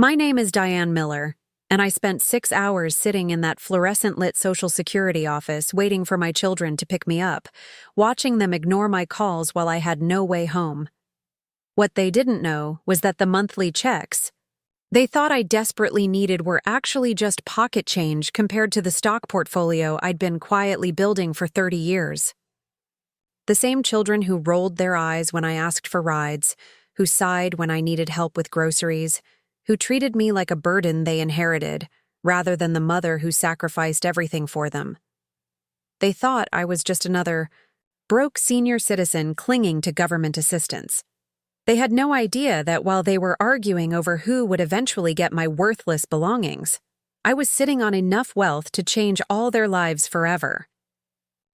My name is Diane Miller, and I spent 6 hours sitting in that fluorescent-lit Social Security office waiting for my children to pick me up, watching them ignore my calls while I had no way home. What they didn't know was that the monthly checks they thought I desperately needed were actually just pocket change compared to the stock portfolio I'd been quietly building for 30 years. The same children who rolled their eyes when I asked for rides, who sighed when I needed help with groceries, who treated me like a burden they inherited, rather than the mother who sacrificed everything for them. They thought I was just another broke senior citizen clinging to government assistance. They had no idea that while they were arguing over who would eventually get my worthless belongings, I was sitting on enough wealth to change all their lives forever.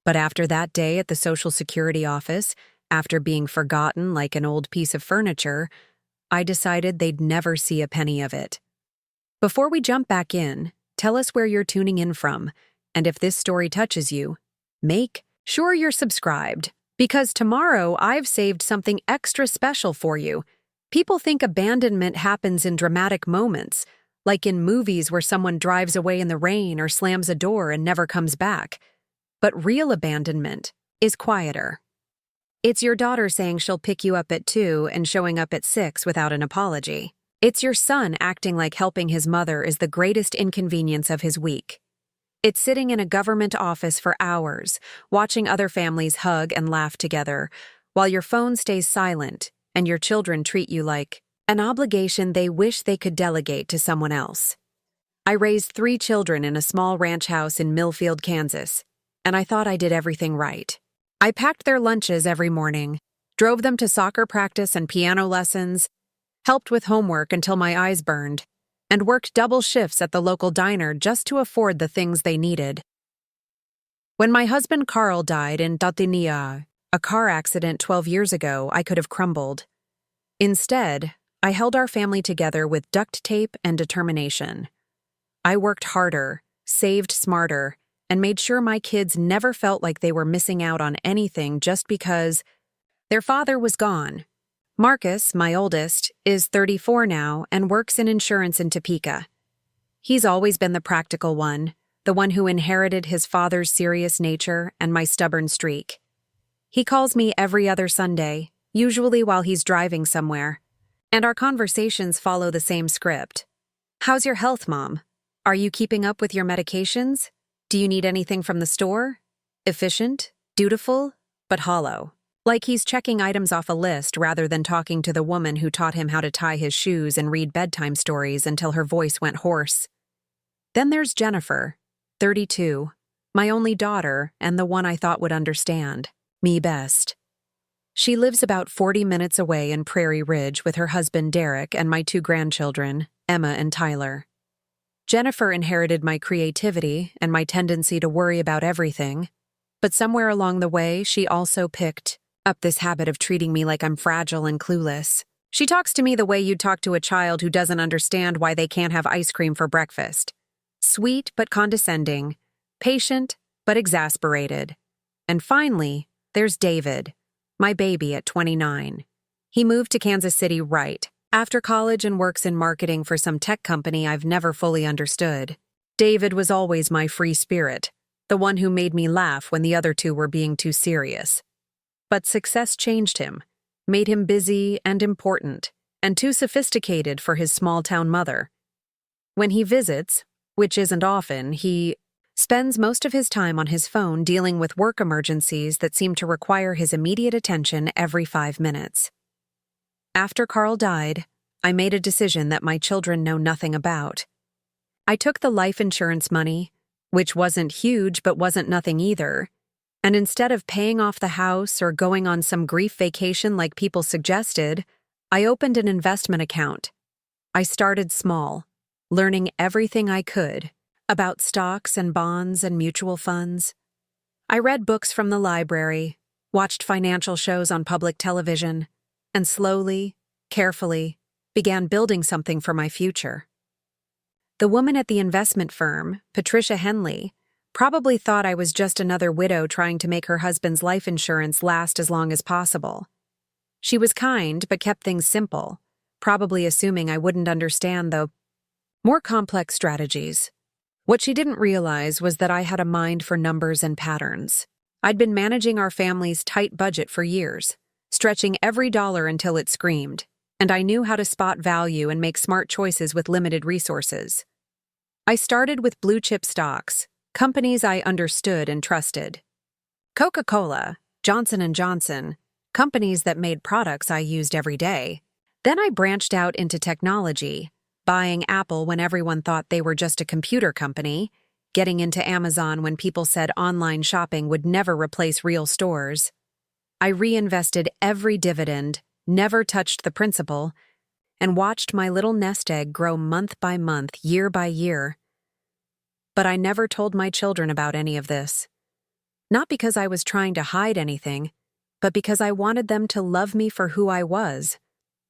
But after that day at the Social Security office, after being forgotten like an old piece of furniture, I decided they'd never see a penny of it. Before we jump back in, tell us where you're tuning in from, and if this story touches you, make sure you're subscribed, because tomorrow I've saved something extra special for you. People think abandonment happens in dramatic moments, like in movies where someone drives away in the rain or slams a door and never comes back. But real abandonment is quieter. It's your daughter saying she'll pick you up at 2 and showing up at 6 without an apology. It's your son acting like helping his mother is the greatest inconvenience of his week. It's sitting in a government office for hours, watching other families hug and laugh together, while your phone stays silent and your children treat you like an obligation they wish they could delegate to someone else. I raised 3 children in a small ranch house in Millfield, Kansas, and I thought I did everything right. I packed their lunches every morning, drove them to soccer practice and piano lessons, helped with homework until my eyes burned, and worked double shifts at the local diner just to afford the things they needed. When my husband Carl died in Tatinia, a car accident 12 years ago, I could have crumbled. Instead, I held our family together with duct tape and determination. I worked harder, saved smarter, and made sure my kids never felt like they were missing out on anything just because their father was gone. Marcus, my oldest, is 34 now and works in insurance in Topeka. He's always been the practical one, the one who inherited his father's serious nature and my stubborn streak. He calls me every other Sunday, usually while he's driving somewhere, and our conversations follow the same script. How's your health, Mom? Are you keeping up with your medications? Do you need anything from the store? Efficient, dutiful, but hollow. Like he's checking items off a list rather than talking to the woman who taught him how to tie his shoes and read bedtime stories until her voice went hoarse. Then there's Jennifer, 32, my only daughter and the one I thought would understand me best. She lives about 40 minutes away in Prairie Ridge with her husband Derek and my 2 grandchildren, Emma and Tyler. Jennifer inherited my creativity and my tendency to worry about everything, but somewhere along the way she also picked up this habit of treating me like I'm fragile and clueless. She talks to me the way you'd talk to a child who doesn't understand why they can't have ice cream for breakfast. Sweet but condescending, patient but exasperated. And finally, there's David, my baby at 29. He moved to Kansas City right after college and works in marketing for some tech company I've never fully understood. David was always my free spirit, the one who made me laugh when the other 2 were being too serious. But success changed him, made him busy and important, and too sophisticated for his small-town mother. When he visits, which isn't often, he spends most of his time on his phone dealing with work emergencies that seem to require his immediate attention every 5 minutes. After Carl died, I made a decision that my children know nothing about. I took the life insurance money, which wasn't huge but wasn't nothing either, and instead of paying off the house or going on some grief vacation like people suggested, I opened an investment account. I started small, learning everything I could about stocks and bonds and mutual funds. I read books from the library, watched financial shows on public television, and slowly, carefully, began building something for my future. The woman at the investment firm, Patricia Henley, probably thought I was just another widow trying to make her husband's life insurance last as long as possible. She was kind but kept things simple, probably assuming I wouldn't understand the more complex strategies. What she didn't realize was that I had a mind for numbers and patterns. I'd been managing our family's tight budget for years, stretching every dollar until it screamed, and I knew how to spot value and make smart choices with limited resources. I started with blue-chip stocks, companies I understood and trusted. Coca-Cola, Johnson & Johnson, companies that made products I used every day. Then I branched out into technology, buying Apple when everyone thought they were just a computer company, getting into Amazon when people said online shopping would never replace real stores. I reinvested every dividend, never touched the principal, and watched my little nest egg grow month by month, year by year. But I never told my children about any of this. Not because I was trying to hide anything, but because I wanted them to love me for who I was,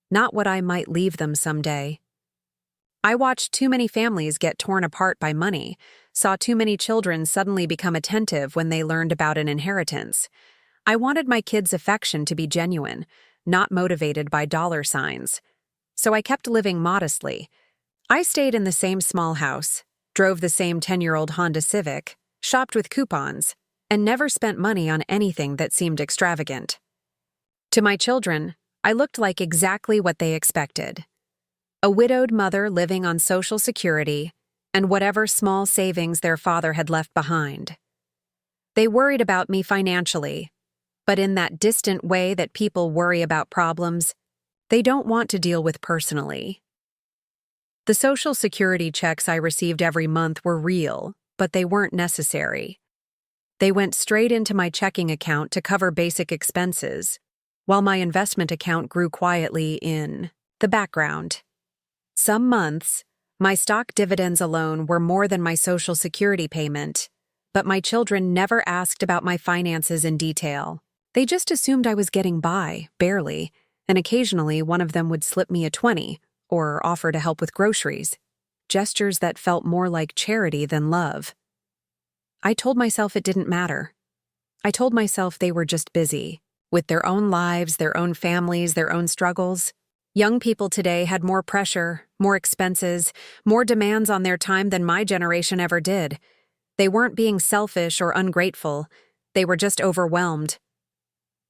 not what I might leave them someday. I watched too many families get torn apart by money, saw too many children suddenly become attentive when they learned about an inheritance. I wanted my kids' affection to be genuine, not motivated by dollar signs. So I kept living modestly. I stayed in the same small house, drove the same 10-year-old Honda Civic, shopped with coupons, and never spent money on anything that seemed extravagant. To my children, I looked like exactly what they expected. A widowed mother living on Social Security and whatever small savings their father had left behind. They worried about me financially, but in that distant way that people worry about problems they don't want to deal with personally. The Social Security checks I received every month were real, but they weren't necessary. They went straight into my checking account to cover basic expenses, while my investment account grew quietly in the background. Some months, my stock dividends alone were more than my Social Security payment, but my children never asked about my finances in detail. They just assumed I was getting by, barely, and occasionally one of them would slip me a 20 or offer to help with groceries, gestures that felt more like charity than love. I told myself it didn't matter. I told myself they were just busy, with their own lives, their own families, their own struggles. Young people today had more pressure, more expenses, more demands on their time than my generation ever did. They weren't being selfish or ungrateful. They were just overwhelmed.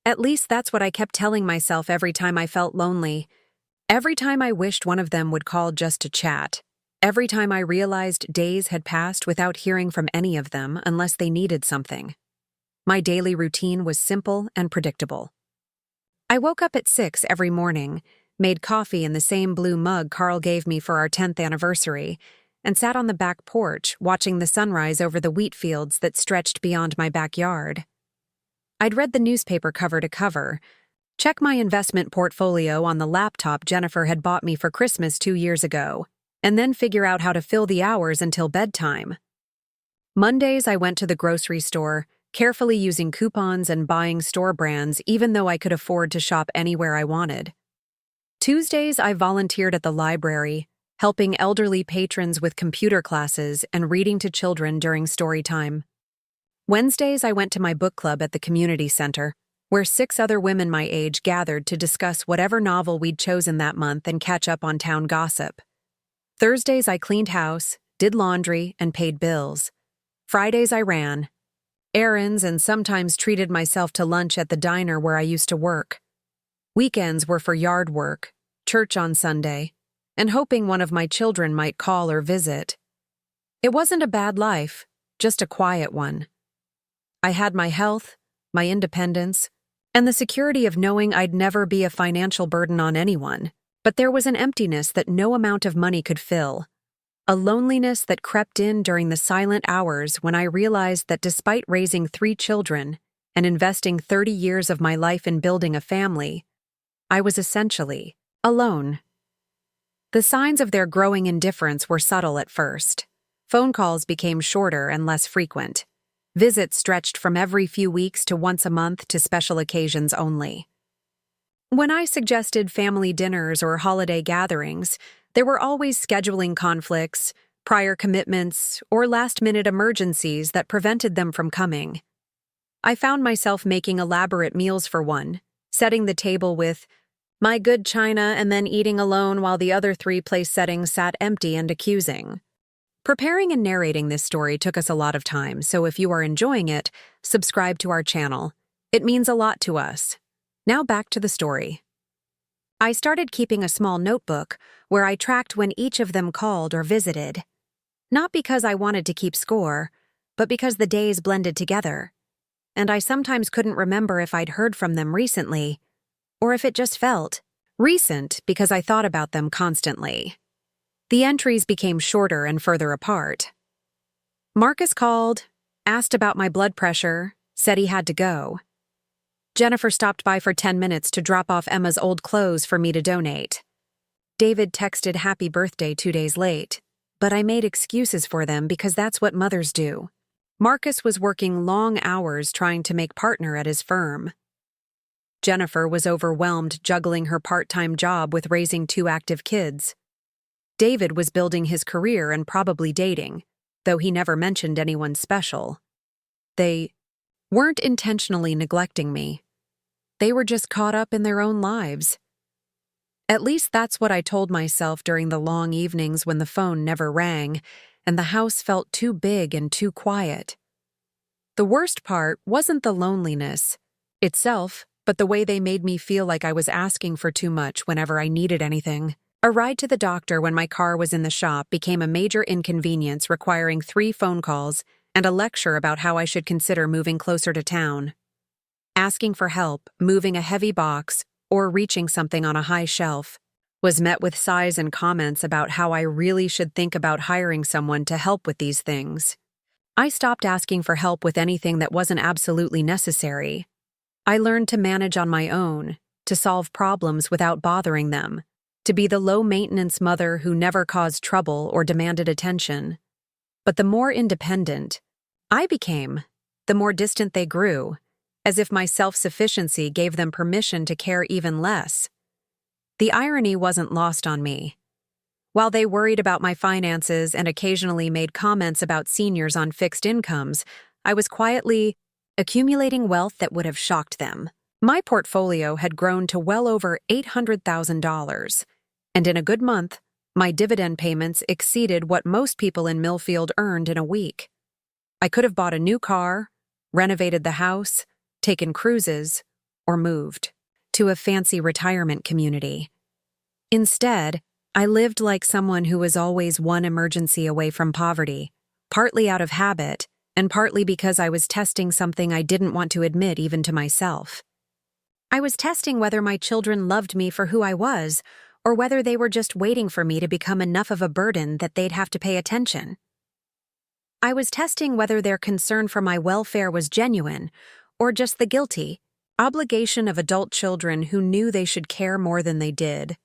At least that's what I kept telling myself every time I felt lonely. Every time I wished one of them would call just to chat. Every time I realized days had passed without hearing from any of them unless they needed something. My daily routine was simple and predictable. I woke up at 6 every morning, made coffee in the same blue mug Carl gave me for our 10th anniversary, and sat on the back porch watching the sunrise over the wheat fields that stretched beyond my backyard. I'd read the newspaper cover to cover, check my investment portfolio on the laptop Jennifer had bought me for Christmas 2 years ago, and then figure out how to fill the hours until bedtime. Mondays I went to the grocery store, carefully using coupons and buying store brands even though I could afford to shop anywhere I wanted. Tuesdays I volunteered at the library, helping elderly patrons with computer classes and reading to children during story time. Wednesdays I went to my book club at the community center, where 6 other women my age gathered to discuss whatever novel we'd chosen that month and catch up on town gossip. Thursdays I cleaned house, did laundry, and paid bills. Fridays I ran errands and sometimes treated myself to lunch at the diner where I used to work. Weekends were for yard work, church on Sunday, and hoping one of my children might call or visit. It wasn't a bad life, just a quiet one. I had my health, my independence, and the security of knowing I'd never be a financial burden on anyone, but there was an emptiness that no amount of money could fill. A loneliness that crept in during the silent hours when I realized that despite raising 3 children and investing 30 years of my life in building a family, I was essentially alone. The signs of their growing indifference were subtle at first. Phone calls became shorter and less frequent. Visits stretched from every few weeks to once a month to special occasions only. When I suggested family dinners or holiday gatherings, there were always scheduling conflicts, prior commitments, or last-minute emergencies that prevented them from coming. I found myself making elaborate meals for one, setting the table with, my good china, and then eating alone while the other three place settings sat empty and accusing. Preparing and narrating this story took us a lot of time, so if you are enjoying it, subscribe to our channel. It means a lot to us. Now back to the story. I started keeping a small notebook where I tracked when each of them called or visited. Not because I wanted to keep score, but because the days blended together, and I sometimes couldn't remember if I'd heard from them recently, or if it just felt recent because I thought about them constantly. The entries became shorter and further apart. Marcus called, asked about my blood pressure, said he had to go. Jennifer stopped by for 10 minutes to drop off Emma's old clothes for me to donate. David texted happy birthday 2 days late, but I made excuses for them because that's what mothers do. Marcus was working long hours trying to make partner at his firm. Jennifer was overwhelmed juggling her part-time job with raising 2 active kids. David was building his career and probably dating, though he never mentioned anyone special. They weren't intentionally neglecting me. They were just caught up in their own lives. At least that's what I told myself during the long evenings when the phone never rang and the house felt too big and too quiet. The worst part wasn't the loneliness itself, but the way they made me feel like I was asking for too much whenever I needed anything. A ride to the doctor when my car was in the shop became a major inconvenience, requiring 3 phone calls and a lecture about how I should consider moving closer to town. Asking for help, moving a heavy box, or reaching something on a high shelf was met with sighs and comments about how I really should think about hiring someone to help with these things. I stopped asking for help with anything that wasn't absolutely necessary. I learned to manage on my own, to solve problems without bothering them, to be the low-maintenance mother who never caused trouble or demanded attention. But the more independent I became, the more distant they grew, as if my self-sufficiency gave them permission to care even less. The irony wasn't lost on me. While they worried about my finances and occasionally made comments about seniors on fixed incomes, I was quietly accumulating wealth that would have shocked them. My portfolio had grown to well over $800,000, and in a good month, my dividend payments exceeded what most people in Millfield earned in a week. I could have bought a new car, renovated the house, taken cruises, or moved to a fancy retirement community. Instead, I lived like someone who was always one emergency away from poverty, partly out of habit, and partly because I was testing something I didn't want to admit even to myself. I was testing whether my children loved me for who I was, or whether they were just waiting for me to become enough of a burden that they'd have to pay attention. I was testing whether their concern for my welfare was genuine, or just the guilty obligation of adult children who knew they should care more than they did.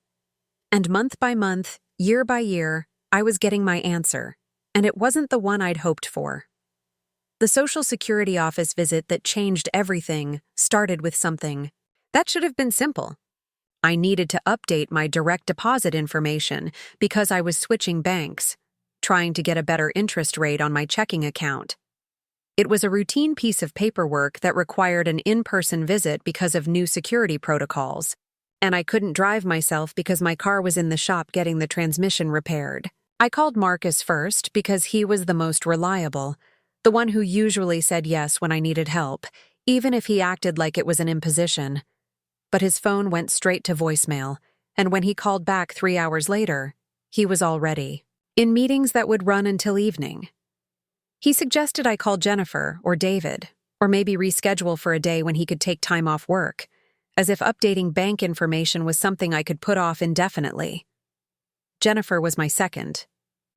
And month by month, year by year, I was getting my answer, and it wasn't the one I'd hoped for. The Social Security office visit that changed everything started with something that should have been simple. I needed to update my direct deposit information because I was switching banks, trying to get a better interest rate on my checking account. It was a routine piece of paperwork that required an in-person visit because of new security protocols, and I couldn't drive myself because my car was in the shop getting the transmission repaired. I called Marcus first because he was the most reliable, the one who usually said yes when I needed help, even if he acted like it was an imposition. But his phone went straight to voicemail, and when he called back 3 hours later, he was already in meetings that would run until evening. He suggested I call Jennifer or David, or maybe reschedule for a day when he could take time off work, as if updating bank information was something I could put off indefinitely. Jennifer was my second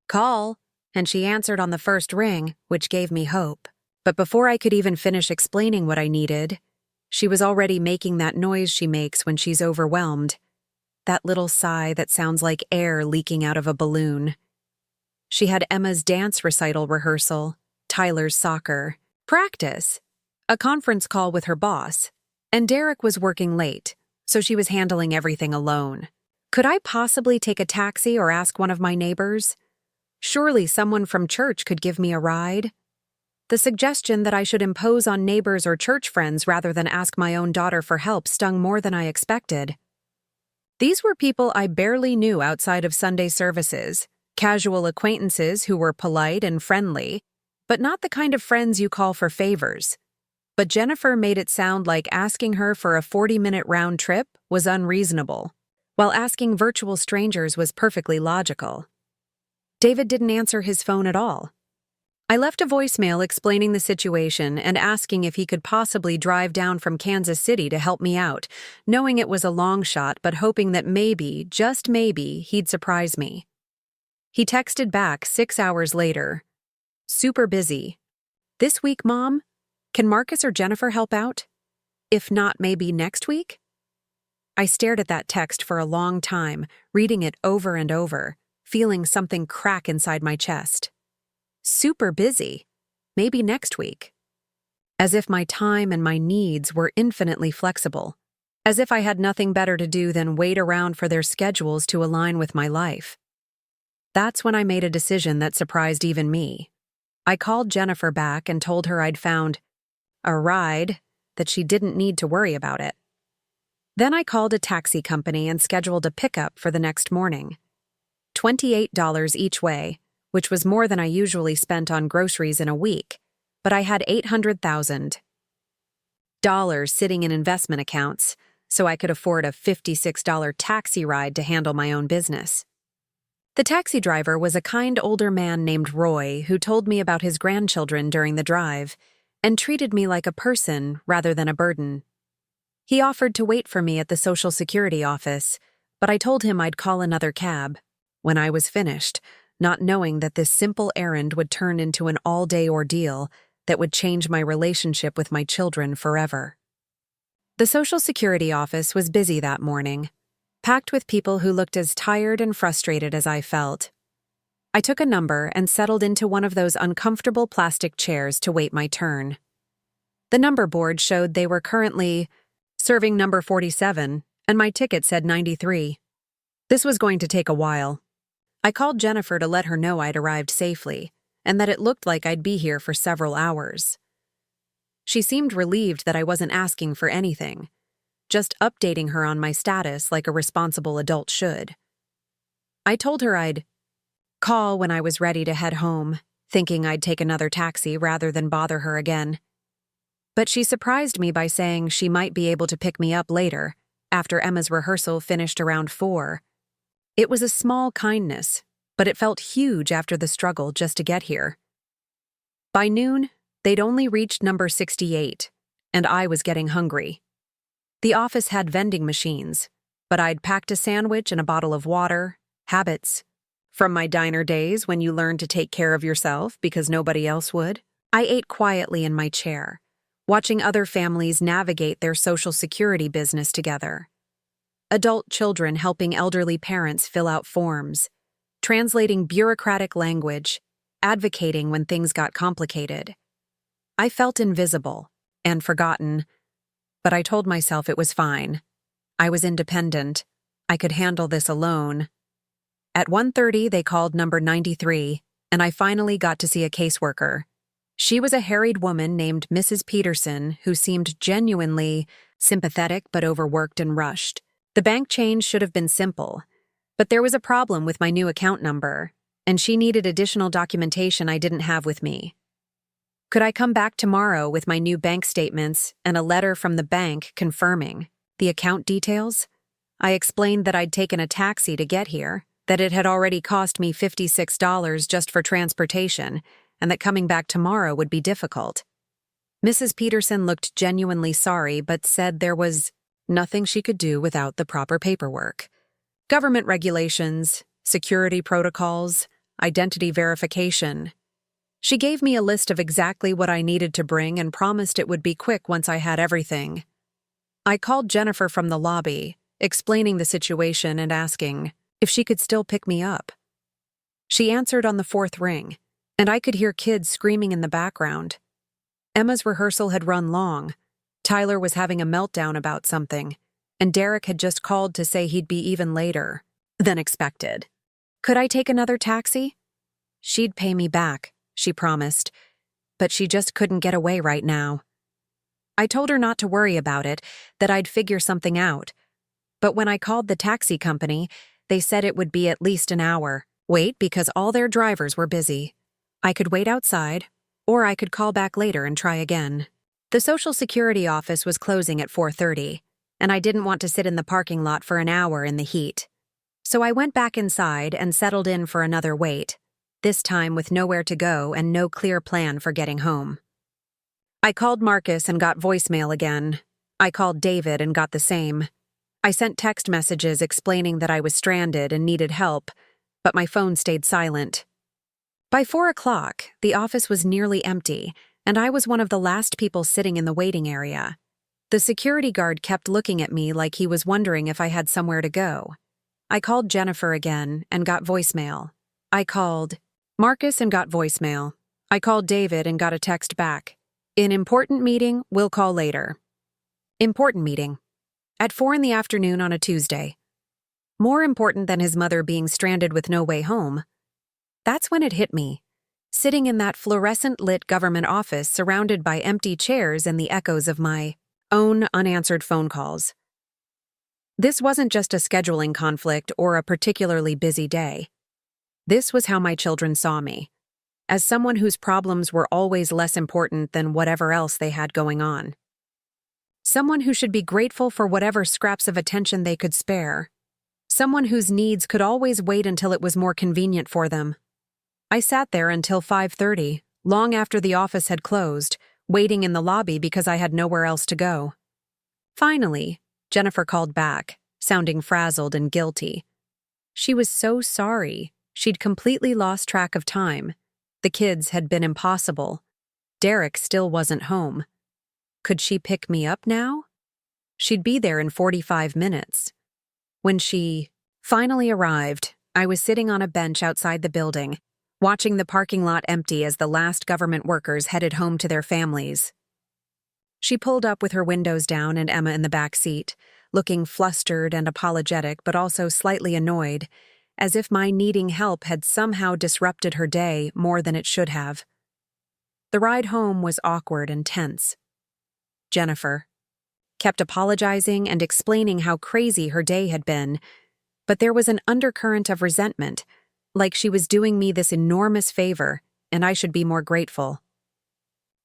call, and she answered on the first ring, which gave me hope. But before I could even finish explaining what I needed, she was already making that noise she makes when she's overwhelmed, that little sigh that sounds like air leaking out of a balloon. She had Emma's dance recital rehearsal, Tyler's soccer practice, a conference call with her boss, and Derek was working late, so she was handling everything alone. Could I possibly take a taxi or ask one of my neighbors? Surely someone from church could give me a ride. The suggestion that I should impose on neighbors or church friends rather than ask my own daughter for help stung more than I expected. These were people I barely knew outside of Sunday services, casual acquaintances who were polite and friendly, but not the kind of friends you call for favors. But Jennifer made it sound like asking her for a 40-minute round trip was unreasonable, while asking virtual strangers was perfectly logical. David didn't answer his phone at all. I left a voicemail explaining the situation and asking if he could possibly drive down from Kansas City to help me out, knowing it was a long shot but hoping that maybe, just maybe, he'd surprise me. He texted back 6 hours later. Super busy. This week, Mom? Can Marcus or Jennifer help out? If not, maybe next week? I stared at that text for a long time, reading it over and over, feeling something crack inside my chest. Super busy. Maybe next week. As if my time and my needs were infinitely flexible. As if I had nothing better to do than wait around for their schedules to align with my life. That's when I made a decision that surprised even me. I called Jennifer back and told her I'd found a ride, that she didn't need to worry about it. Then I called a taxi company and scheduled a pickup for the next morning. $28 each way, which was more than I usually spent on groceries in a week, but I had $800,000 sitting in investment accounts, so I could afford a $56 taxi ride to handle my own business. The taxi driver was a kind older man named Roy who told me about his grandchildren during the drive and treated me like a person rather than a burden. He offered to wait for me at the Social Security office, but I told him I'd call another cab when I was finished, not knowing that this simple errand would turn into an all-day ordeal that would change my relationship with my children forever. The Social Security office was busy that morning, packed with people who looked as tired and frustrated as I felt. I took a number and settled into one of those uncomfortable plastic chairs to wait my turn. The number board showed they were currently serving number 47, and my ticket said 93. This was going to take a while. I called Jennifer to let her know I'd arrived safely, and that it looked like I'd be here for several hours. She seemed relieved that I wasn't asking for anything, just updating her on my status like a responsible adult should. I told her I'd call when I was ready to head home, thinking I'd take another taxi rather than bother her again. But she surprised me by saying she might be able to pick me up later, after Emma's rehearsal finished around 4. It was a small kindness, but it felt huge after the struggle just to get here. By noon, they'd only reached number 68, and I was getting hungry. The office had vending machines, but I'd packed a sandwich and a bottle of water, habits. From my diner days when you learned to take care of yourself because nobody else would, I ate quietly in my chair, watching other families navigate their Social Security business together. Adult children helping elderly parents fill out forms, translating bureaucratic language, advocating when things got complicated. I felt invisible and forgotten, but I told myself it was fine. I was independent. I could handle this alone. At 1:30, they called number 93, and I finally got to see a caseworker. She was a harried woman named Mrs. Peterson who seemed genuinely sympathetic but overworked and rushed. The bank change should have been simple, but there was a problem with my new account number, and she needed additional documentation I didn't have with me. Could I come back tomorrow with my new bank statements and a letter from the bank confirming the account details? I explained that I'd taken a taxi to get here, that it had already cost me $56 just for transportation, and that coming back tomorrow would be difficult. Mrs. Peterson looked genuinely sorry but said there was nothing she could do without the proper paperwork. Government regulations, security protocols, identity verification. She gave me a list of exactly what I needed to bring and promised it would be quick once I had everything. I called Jennifer from the lobby, explaining the situation and asking if she could still pick me up. She answered on the 4th ring, and I could hear kids screaming in the background. Emma's rehearsal had run long. Tyler was having a meltdown about something, and Derek had just called to say he'd be even later than expected. Could I take another taxi? She'd pay me back, she promised, but she just couldn't get away right now. I told her not to worry about it, that I'd figure something out. But when I called the taxi company, they said it would be at least an hour. Wait, because all their drivers were busy. I could wait outside, or I could call back later and try again. The Social Security office was closing at 4:30, and I didn't want to sit in the parking lot for an hour in the heat. So I went back inside and settled in for another wait, this time with nowhere to go and no clear plan for getting home. I called Marcus and got voicemail again. I called David and got the same. I sent text messages explaining that I was stranded and needed help, but my phone stayed silent. By 4 o'clock, the office was nearly empty, and I was one of the last people sitting in the waiting area. The security guard kept looking at me like he was wondering if I had somewhere to go. I called Jennifer again and got voicemail. I called Marcus and got voicemail. I called David and got a text back. In important meeting, we'll call later. Important meeting. At 4 in the afternoon on a Tuesday. More important than his mother being stranded with no way home. That's when it hit me. Sitting in that fluorescent-lit government office surrounded by empty chairs and the echoes of my own unanswered phone calls. This wasn't just a scheduling conflict or a particularly busy day. This was how my children saw me, as someone whose problems were always less important than whatever else they had going on. Someone who should be grateful for whatever scraps of attention they could spare. Someone whose needs could always wait until it was more convenient for them. I sat there until 5:30, long after the office had closed, waiting in the lobby because I had nowhere else to go. Finally, Jennifer called back, sounding frazzled and guilty. She was so sorry. She'd completely lost track of time. The kids had been impossible. Derek still wasn't home. Could she pick me up now? She'd be there in 45 minutes. When she finally arrived, I was sitting on a bench outside the building, watching the parking lot empty as the last government workers headed home to their families. She pulled up with her windows down and Emma in the back seat, looking flustered and apologetic but also slightly annoyed, as if my needing help had somehow disrupted her day more than it should have. The ride home was awkward and tense. Jennifer kept apologizing and explaining how crazy her day had been, but there was an undercurrent of resentment, like she was doing me this enormous favor and I should be more grateful.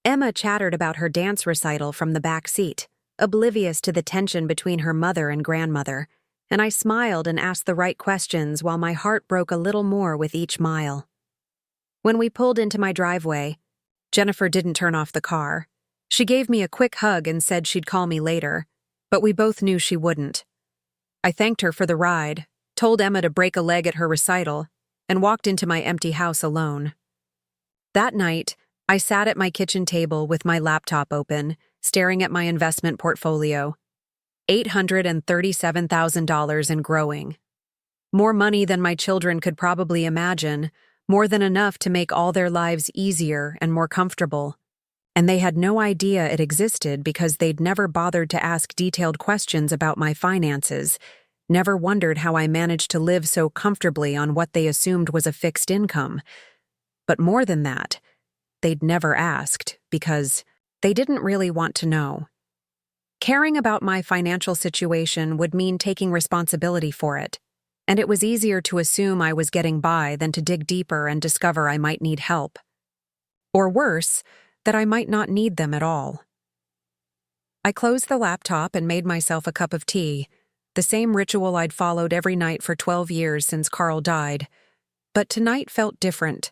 Emma chattered about her dance recital from the back seat, oblivious to the tension between her mother and grandmother, and I smiled and asked the right questions while my heart broke a little more with each mile. When we pulled into my driveway, Jennifer didn't turn off the car. She gave me a quick hug and said she'd call me later, but we both knew she wouldn't. I thanked her for the ride, told Emma to break a leg at her recital, and walked into my empty house alone. That night, I sat at my kitchen table with my laptop open, staring at my investment portfolio. $837,000 and growing. More money than my children could probably imagine, more than enough to make all their lives easier and more comfortable. And they had no idea it existed because they'd never bothered to ask detailed questions about my finances, never wondered how I managed to live so comfortably on what they assumed was a fixed income. But more than that, they'd never asked because they didn't really want to know. Caring about my financial situation would mean taking responsibility for it, and it was easier to assume I was getting by than to dig deeper and discover I might need help. Or worse, that I might not need them at all. I closed the laptop and made myself a cup of tea, the same ritual I'd followed every night for 12 years since Carl died. But tonight felt different.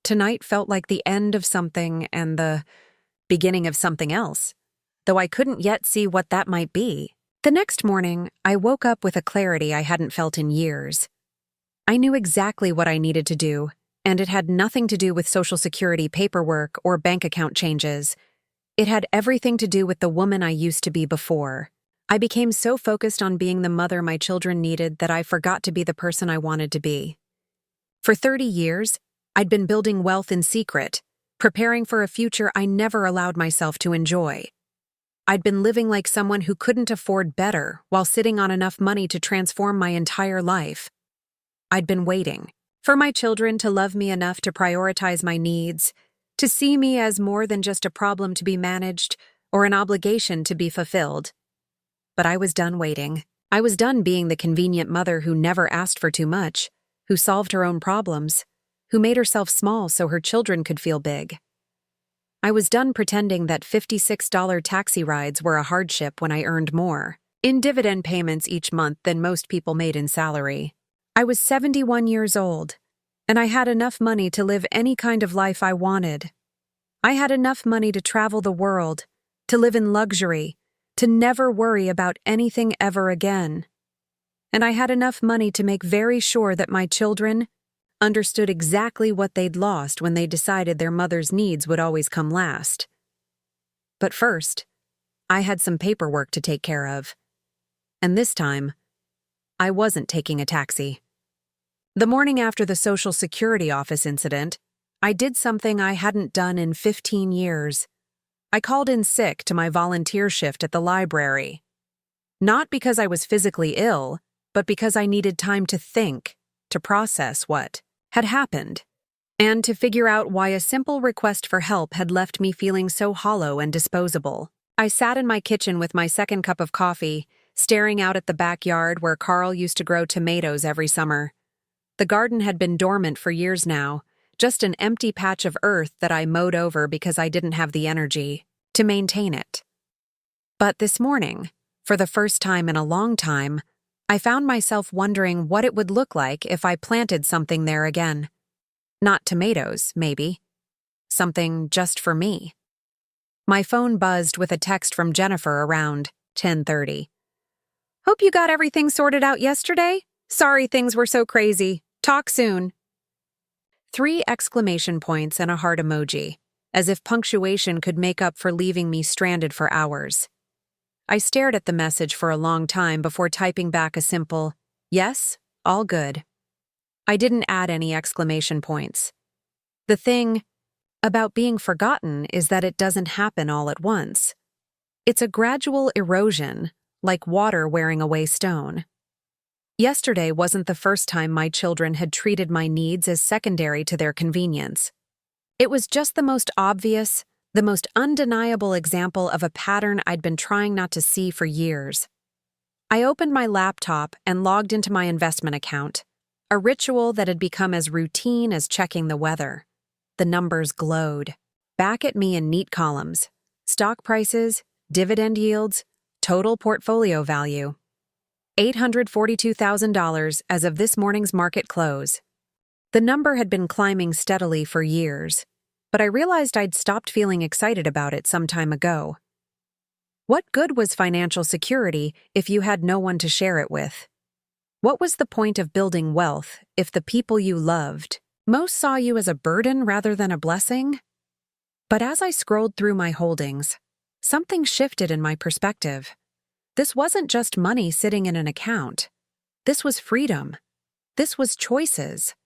Tonight felt like the end of something and the beginning of something else, though I couldn't yet see what that might be. The next morning, I woke up with a clarity I hadn't felt in years. I knew exactly what I needed to do, and it had nothing to do with Social Security paperwork or bank account changes. It had everything to do with the woman I used to be before. I became so focused on being the mother my children needed that I forgot to be the person I wanted to be. For 30 years, I'd been building wealth in secret, preparing for a future I never allowed myself to enjoy. I'd been living like someone who couldn't afford better while sitting on enough money to transform my entire life. I'd been waiting for my children to love me enough to prioritize my needs, to see me as more than just a problem to be managed or an obligation to be fulfilled. But I was done waiting. I was done being the convenient mother who never asked for too much, who solved her own problems, who made herself small so her children could feel big. I was done pretending that $56 taxi rides were a hardship when I earned more in dividend payments each month than most people made in salary. I was 71 years old, and I had enough money to live any kind of life I wanted. I had enough money to travel the world, to live in luxury, to never worry about anything ever again. And I had enough money to make very sure that my children understood exactly what they'd lost when they decided their mother's needs would always come last. But first, I had some paperwork to take care of. And this time, I wasn't taking a taxi. The morning after the Social Security office incident, I did something I hadn't done in 15 years. I called in sick to my volunteer shift at the library. Not because I was physically ill, but because I needed time to think, to process what had happened, and to figure out why a simple request for help had left me feeling so hollow and disposable. I sat in my kitchen with my second cup of coffee, staring out at the backyard where Carl used to grow tomatoes every summer. The garden had been dormant for years now, just an empty patch of earth that I mowed over because I didn't have the energy to maintain it. But this morning, for the first time in a long time, I found myself wondering what it would look like if I planted something there again. Not tomatoes, maybe. Something just for me. My phone buzzed with a text from Jennifer around 10:30. "Hope you got everything sorted out yesterday. Sorry things were so crazy. Talk soon." 3 exclamation points and a heart emoji, as if punctuation could make up for leaving me stranded for hours. I stared at the message for a long time before typing back a simple, "Yes, all good." I didn't add any exclamation points. The thing about being forgotten is that it doesn't happen all at once. It's a gradual erosion, like water wearing away stone. Yesterday wasn't the first time my children had treated my needs as secondary to their convenience. It was just the most obvious, the most undeniable example of a pattern I'd been trying not to see for years. I opened my laptop and logged into my investment account, a ritual that had become as routine as checking the weather. The numbers glowed, back at me in neat columns: stock prices, dividend yields, total portfolio value. $842,000 as of this morning's market close. The number had been climbing steadily for years, but I realized I'd stopped feeling excited about it some time ago. What good was financial security if you had no one to share it with? What was the point of building wealth if the people you loved most saw you as a burden rather than a blessing? But as I scrolled through my holdings, something shifted in my perspective. This wasn't just money sitting in an account. This was freedom. This was choices.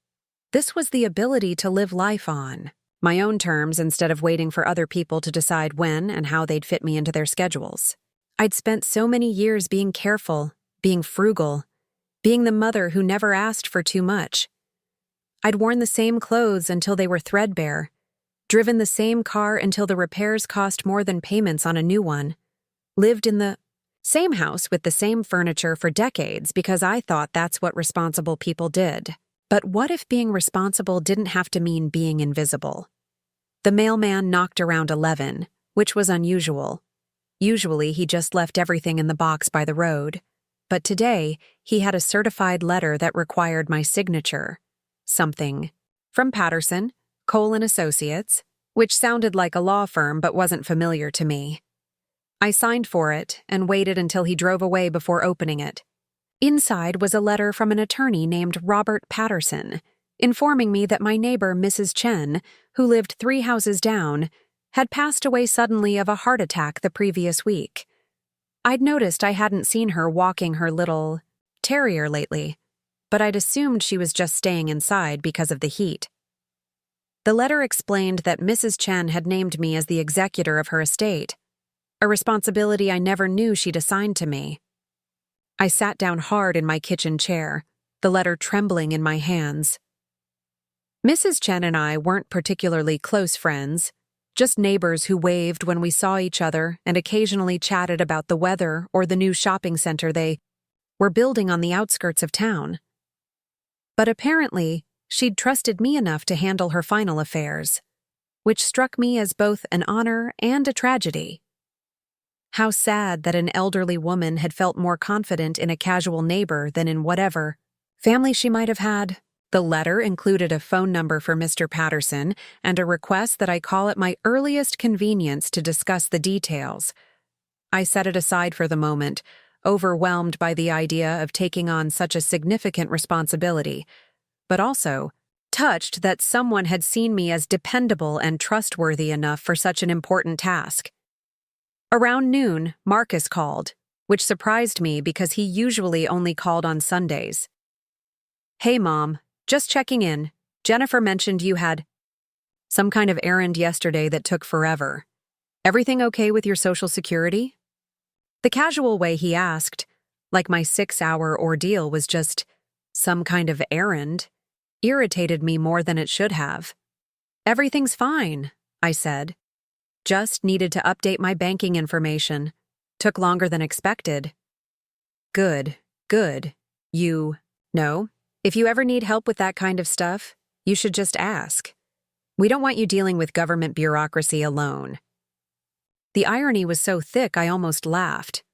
This was the ability to live life on my own terms instead of waiting for other people to decide when and how they'd fit me into their schedules. I'd spent so many years being careful, being frugal, being the mother who never asked for too much. I'd worn the same clothes until they were threadbare, driven the same car until the repairs cost more than payments on a new one, lived in the same house with the same furniture for decades because I thought that's what responsible people did. But what if being responsible didn't have to mean being invisible? The mailman knocked around 11, which was unusual. Usually he just left everything in the box by the road. But today, he had a certified letter that required my signature. Something from Patterson, Cole & Associates, which sounded like a law firm but wasn't familiar to me. I signed for it and waited until he drove away before opening it. Inside was a letter from an attorney named Robert Patterson, informing me that my neighbor, Mrs. Chen, who lived 3 houses down, had passed away suddenly of a heart attack the previous week. I'd noticed I hadn't seen her walking her little terrier lately, but I'd assumed she was just staying inside because of the heat. The letter explained that Mrs. Chen had named me as the executor of her estate, a responsibility I never knew she'd assigned to me. I sat down hard in my kitchen chair, the letter trembling in my hands. Mrs. Chen and I weren't particularly close friends, just neighbors who waved when we saw each other and occasionally chatted about the weather or the new shopping center they were building on the outskirts of town. But apparently, she'd trusted me enough to handle her final affairs, which struck me as both an honor and a tragedy. How sad that an elderly woman had felt more confident in a casual neighbor than in whatever family she might have had. The letter included a phone number for Mr. Patterson and a request that I call at my earliest convenience to discuss the details. I set it aside for the moment, overwhelmed by the idea of taking on such a significant responsibility, but also touched that someone had seen me as dependable and trustworthy enough for such an important task. Around noon, Marcus called, which surprised me because he usually only called on Sundays. "Hey, Mom, just checking in. Jennifer mentioned you had some kind of errand yesterday that took forever. Everything okay with your Social Security?" The casual way he asked, like my 6-hour ordeal was just some kind of errand, irritated me more than it should have. "Everything's fine," I said. "Just needed to update my banking information. Took longer than expected." Good. You know, if you ever need help with that kind of stuff, you should just ask. We don't want you dealing with government bureaucracy alone." The irony was so thick I almost laughed.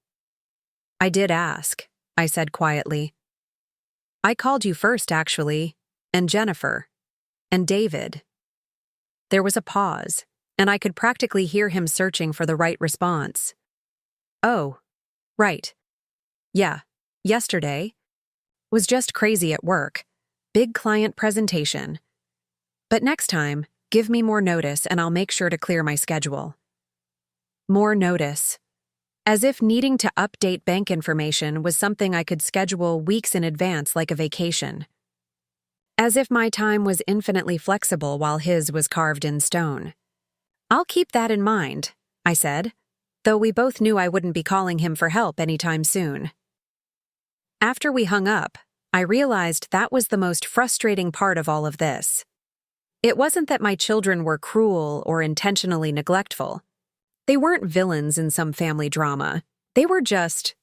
"I did ask," I said quietly. "I called you first, actually, and Jennifer, and David." There was a pause, and I could practically hear him searching for the right response. "Oh, right. Yeah, yesterday was just crazy at work. Big client presentation. But next time, give me more notice and I'll make sure to clear my schedule." More notice. As if needing to update bank information was something I could schedule weeks in advance like a vacation. As if my time was infinitely flexible while his was carved in stone. "I'll keep that in mind," I said, though we both knew I wouldn't be calling him for help anytime soon. After we hung up, I realized that was the most frustrating part of all of this. It wasn't that my children were cruel or intentionally neglectful. They weren't villains in some family drama. They were just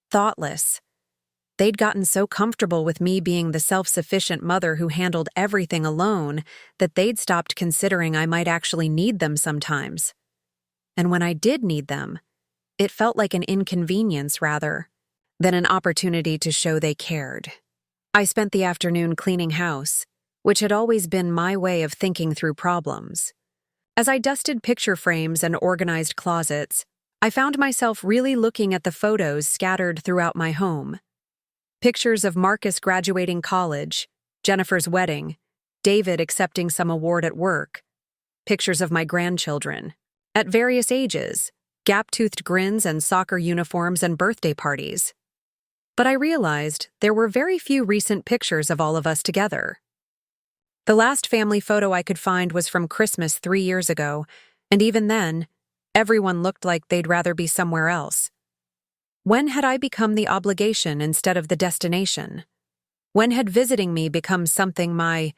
thoughtless. They'd gotten so comfortable with me being the self-sufficient mother who handled everything alone that they'd stopped considering I might actually need them sometimes. And when I did need them, it felt like an inconvenience rather than an opportunity to show they cared. I spent the afternoon cleaning house, which had always been my way of thinking through problems. As I dusted picture frames and organized closets, I found myself really looking at the photos scattered throughout my home. Pictures of Marcus graduating college, Jennifer's wedding, David accepting some award at work, pictures of my grandchildren, at various ages, gap-toothed grins and soccer uniforms and birthday parties. But I realized there were very few recent pictures of all of us together. The last family photo I could find was from Christmas 3 years ago, and even then, everyone looked like they'd rather be somewhere else. When had I become the obligation instead of the destination? When had visiting me become something my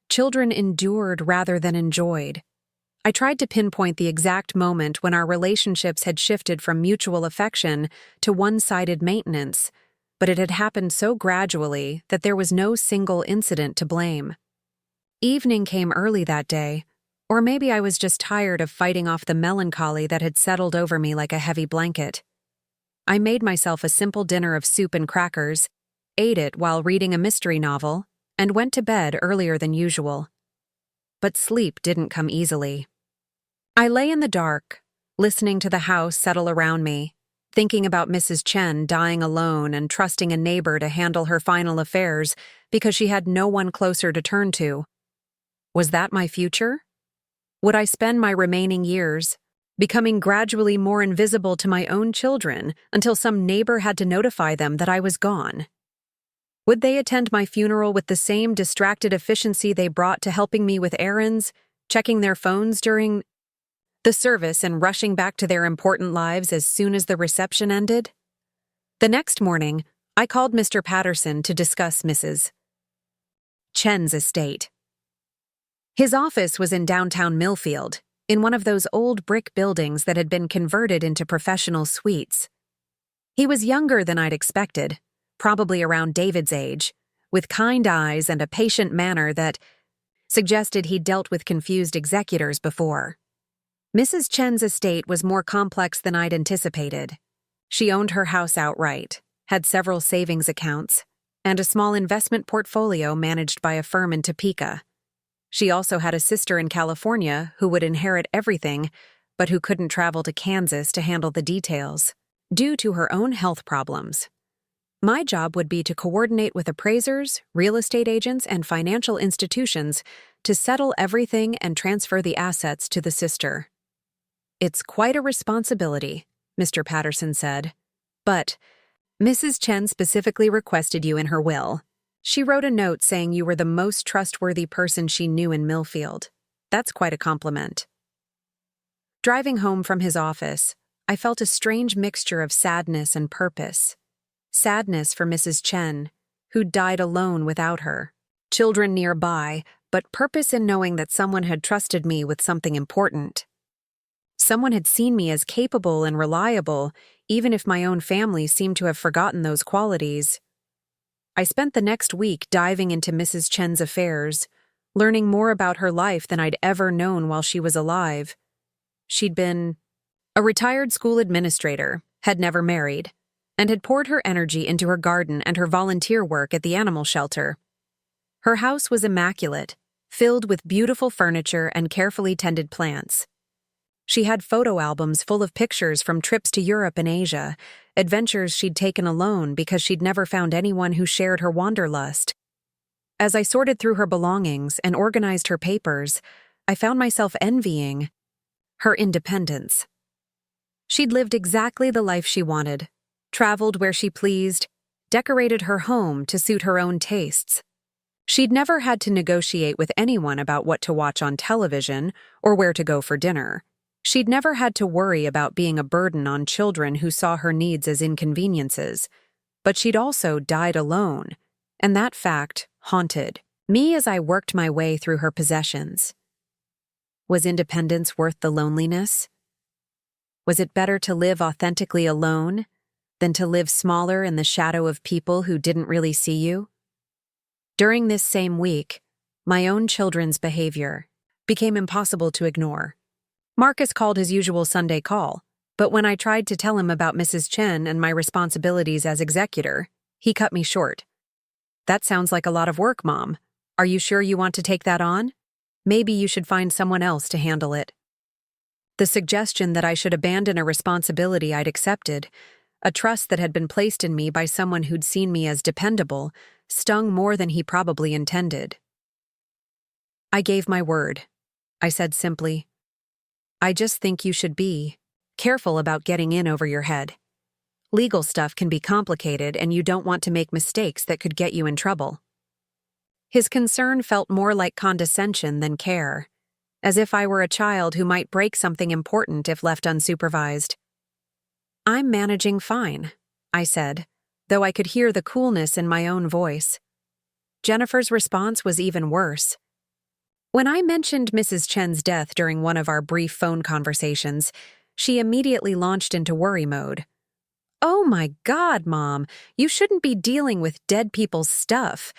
children endured rather than enjoyed? I tried to pinpoint the exact moment when our relationships had shifted from mutual affection to one-sided maintenance, but it had happened so gradually that there was no single incident to blame. Evening came early that day, or maybe I was just tired of fighting off the melancholy that had settled over me like a heavy blanket. I made myself a simple dinner of soup and crackers, ate it while reading a mystery novel, and went to bed earlier than usual. But sleep didn't come easily. I lay in the dark, listening to the house settle around me, thinking about Mrs. Chen dying alone and trusting a neighbor to handle her final affairs because she had no one closer to turn to. Was that my future? Would I spend my remaining years becoming gradually more invisible to my own children until some neighbor had to notify them that I was gone? Would they attend my funeral with the same distracted efficiency they brought to helping me with errands, checking their phones during the service and rushing back to their important lives as soon as the reception ended? The next morning, I called Mr. Patterson to discuss Mrs. Chen's estate. His office was in downtown Millfield, in one of those old brick buildings that had been converted into professional suites. He was younger than I'd expected, probably around David's age, with kind eyes and a patient manner that suggested he'd dealt with confused executors before. Mrs. Chen's estate was more complex than I'd anticipated. She owned her house outright, had several savings accounts, and a small investment portfolio managed by a firm in Topeka. She also had a sister in California who would inherit everything, but who couldn't travel to Kansas to handle the details, due to her own health problems. My job would be to coordinate with appraisers, real estate agents, and financial institutions to settle everything and transfer the assets to the sister. "It's quite a responsibility," Mr. Patterson said. "But Mrs. Chen specifically requested you in her will. She wrote a note saying you were the most trustworthy person she knew in Millfield. That's quite a compliment." Driving home from his office, I felt a strange mixture of sadness and purpose. Sadness for Mrs. Chen, who died alone without her, children nearby, but purpose in knowing that someone had trusted me with something important. Someone had seen me as capable and reliable, even if my own family seemed to have forgotten those qualities. I spent the next week diving into Mrs. Chen's affairs, learning more about her life than I'd ever known while she was alive. She'd been a retired school administrator, had never married, and had poured her energy into her garden and her volunteer work at the animal shelter. Her house was immaculate, filled with beautiful furniture and carefully tended plants. She had photo albums full of pictures from trips to Europe and Asia, adventures she'd taken alone because she'd never found anyone who shared her wanderlust. As I sorted through her belongings and organized her papers, I found myself envying her independence. She'd lived exactly the life she wanted, traveled where she pleased, decorated her home to suit her own tastes. She'd never had to negotiate with anyone about what to watch on television or where to go for dinner. She'd never had to worry about being a burden on children who saw her needs as inconveniences. But she'd also died alone, and that fact haunted me as I worked my way through her possessions. Was independence worth the loneliness? Was it better to live authentically alone than to live smaller in the shadow of people who didn't really see you? During this same week, my own children's behavior became impossible to ignore. Marcus called his usual Sunday call, but when I tried to tell him about Mrs. Chen and my responsibilities as executor, he cut me short. "That sounds like a lot of work, Mom. Are you sure you want to take that on? Maybe you should find someone else to handle it." The suggestion that I should abandon a responsibility I'd accepted, a trust that had been placed in me by someone who'd seen me as dependable, stung more than he probably intended. "I gave my word," I said simply. "I just think you should be careful about getting in over your head. Legal stuff can be complicated, and you don't want to make mistakes that could get you in trouble." His concern felt more like condescension than care, as if I were a child who might break something important if left unsupervised. "I'm managing fine," I said, though I could hear the coolness in my own voice. Jennifer's response was even worse. When I mentioned Mrs. Chen's death during one of our brief phone conversations, she immediately launched into worry mode. "Oh my God, Mom, you shouldn't be dealing with dead people's stuff.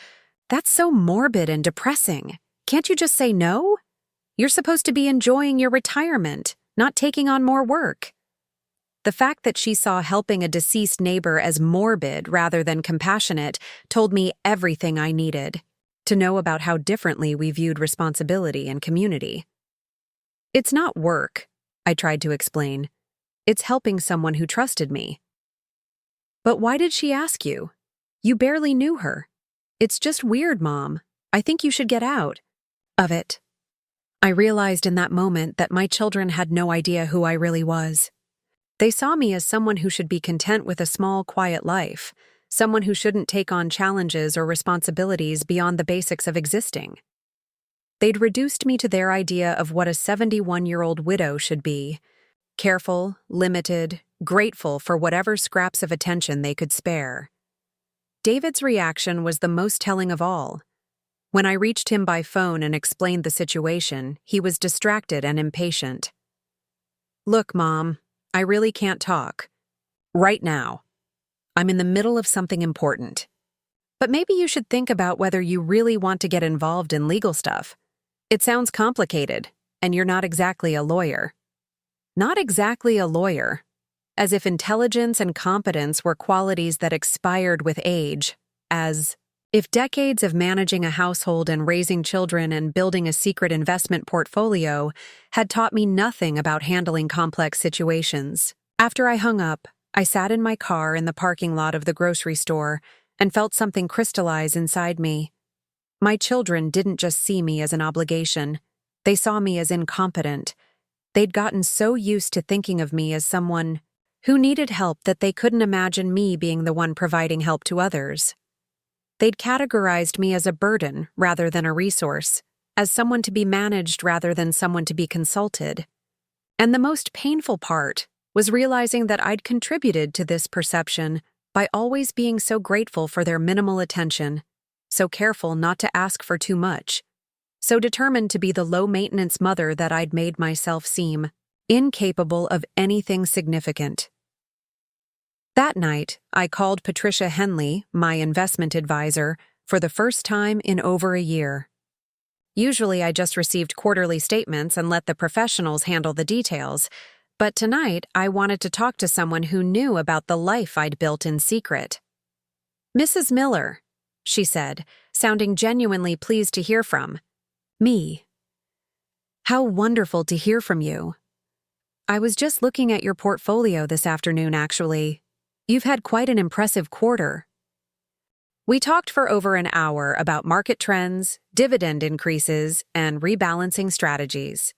That's so morbid and depressing. Can't you just say no? You're supposed to be enjoying your retirement, not taking on more work." The fact that she saw helping a deceased neighbor as morbid rather than compassionate told me everything I needed to know about how differently we viewed responsibility and community. "It's not work," I tried to explain. "It's helping someone who trusted me." "But why did she ask you? You barely knew her. It's just weird, Mom. I think you should get out of it." I realized in that moment that my children had no idea who I really was. They saw me as someone who should be content with a small, quiet life, someone who shouldn't take on challenges or responsibilities beyond the basics of existing. They'd reduced me to their idea of what a 71-year-old widow should be: careful, limited, grateful for whatever scraps of attention they could spare. David's reaction was the most telling of all. When I reached him by phone and explained the situation, he was distracted and impatient. "Look, Mom, I really can't talk right now." I'm in the middle of something important. But maybe you should think about whether you really want to get involved in legal stuff. It sounds complicated, and you're not exactly a lawyer. Not exactly a lawyer. As if intelligence and competence were qualities that expired with age, as if decades of managing a household and raising children and building a secret investment portfolio had taught me nothing about handling complex situations. After I hung up, I sat in my car in the parking lot of the grocery store and felt something crystallize inside me. My children didn't just see me as an obligation. They saw me as incompetent. They'd gotten so used to thinking of me as someone who needed help that they couldn't imagine me being the one providing help to others. They'd categorized me as a burden rather than a resource, as someone to be managed rather than someone to be consulted. And the most painful part was realizing that I'd contributed to this perception by always being so grateful for their minimal attention, so careful not to ask for too much, so determined to be the low-maintenance mother that I'd made myself seem, incapable of anything significant. That night, I called Patricia Henley, my investment advisor, for the first time in over a year. Usually I just received quarterly statements and let the professionals handle the details, but tonight I wanted to talk to someone who knew about the life I'd built in secret. "Mrs. Miller," she said, sounding genuinely pleased to hear from me. "How wonderful to hear from you. I was just looking at your portfolio this afternoon, actually. You've had quite an impressive quarter." We talked for over an hour about market trends, dividend increases, and rebalancing strategies.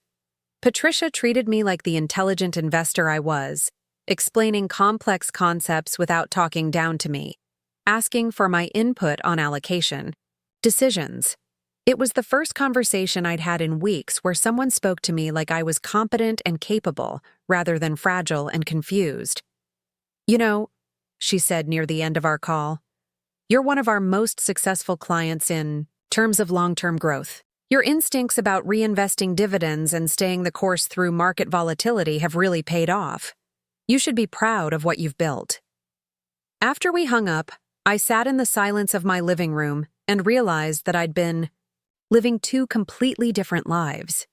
Patricia treated me like the intelligent investor I was, explaining complex concepts without talking down to me, asking for my input on allocation, decisions. It was the first conversation I'd had in weeks where someone spoke to me like I was competent and capable, rather than fragile and confused. "You know," she said near the end of our call, "you're one of our most successful clients in terms of long-term growth. Your instincts about reinvesting dividends and staying the course through market volatility have really paid off. You should be proud of what you've built." After we hung up, I sat in the silence of my living room and realized that I'd been living two completely different lives.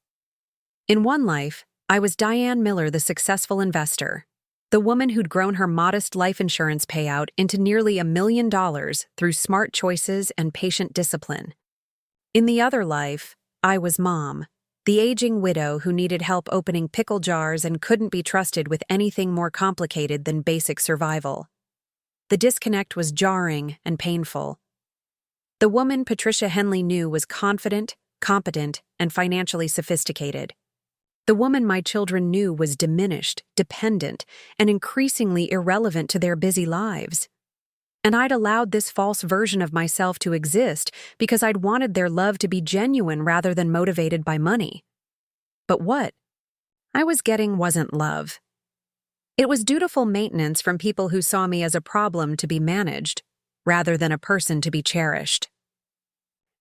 In one life, I was Diane Miller, the successful investor, the woman who'd grown her modest life insurance payout into nearly $1 million through smart choices and patient discipline. In the other life, I was Mom, the aging widow who needed help opening pickle jars and couldn't be trusted with anything more complicated than basic survival. The disconnect was jarring and painful. The woman Patricia Henley knew was confident, competent, and financially sophisticated. The woman my children knew was diminished, dependent, and increasingly irrelevant to their busy lives. And I'd allowed this false version of myself to exist because I'd wanted their love to be genuine rather than motivated by money. But what I was getting wasn't love. It was dutiful maintenance from people who saw me as a problem to be managed, rather than a person to be cherished.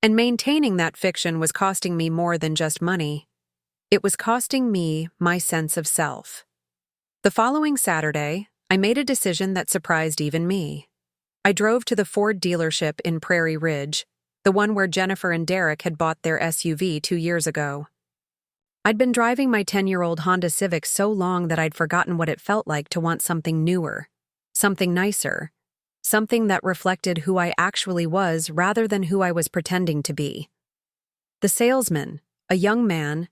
And maintaining that fiction was costing me more than just money. It was costing me my sense of self. The following Saturday, I made a decision that surprised even me. I drove to the Ford dealership in Prairie Ridge, the one where Jennifer and Derek had bought their SUV 2 years ago. I'd been driving my 10-year-old Honda Civic so long that I'd forgotten what it felt like to want something newer, something nicer, something that reflected who I actually was rather than who I was pretending to be. The salesman, a young man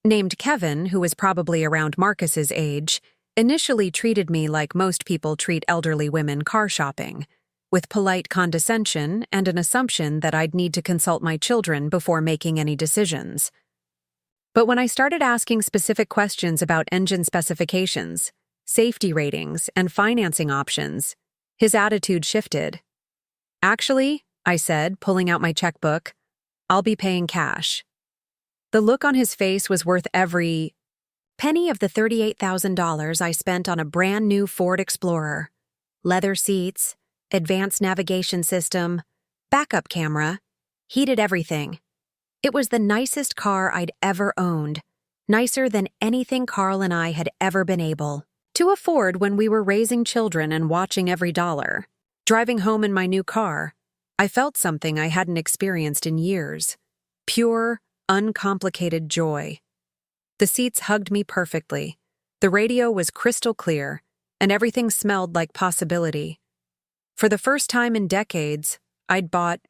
named Kevin, who was probably around Marcus's age, initially treated me like most people treat elderly women car shopping, with polite condescension and an assumption that I'd need to consult my children before making any decisions. But when I started asking specific questions about engine specifications, safety ratings, and financing options, his attitude shifted. "Actually," I said, pulling out my checkbook, "I'll be paying cash." The look on his face was worth every penny of the $38,000 I spent on a brand new Ford Explorer. Leather seats, advanced navigation system, backup camera, heated everything. It was the nicest car I'd ever owned, nicer than anything Carl and I had ever been able to afford when we were raising children and watching every dollar. Driving home in my new car, I felt something I hadn't experienced in years. Pure, uncomplicated joy. The seats hugged me perfectly. The radio was crystal clear, and everything smelled like possibility. For the first time in decades, I'd bought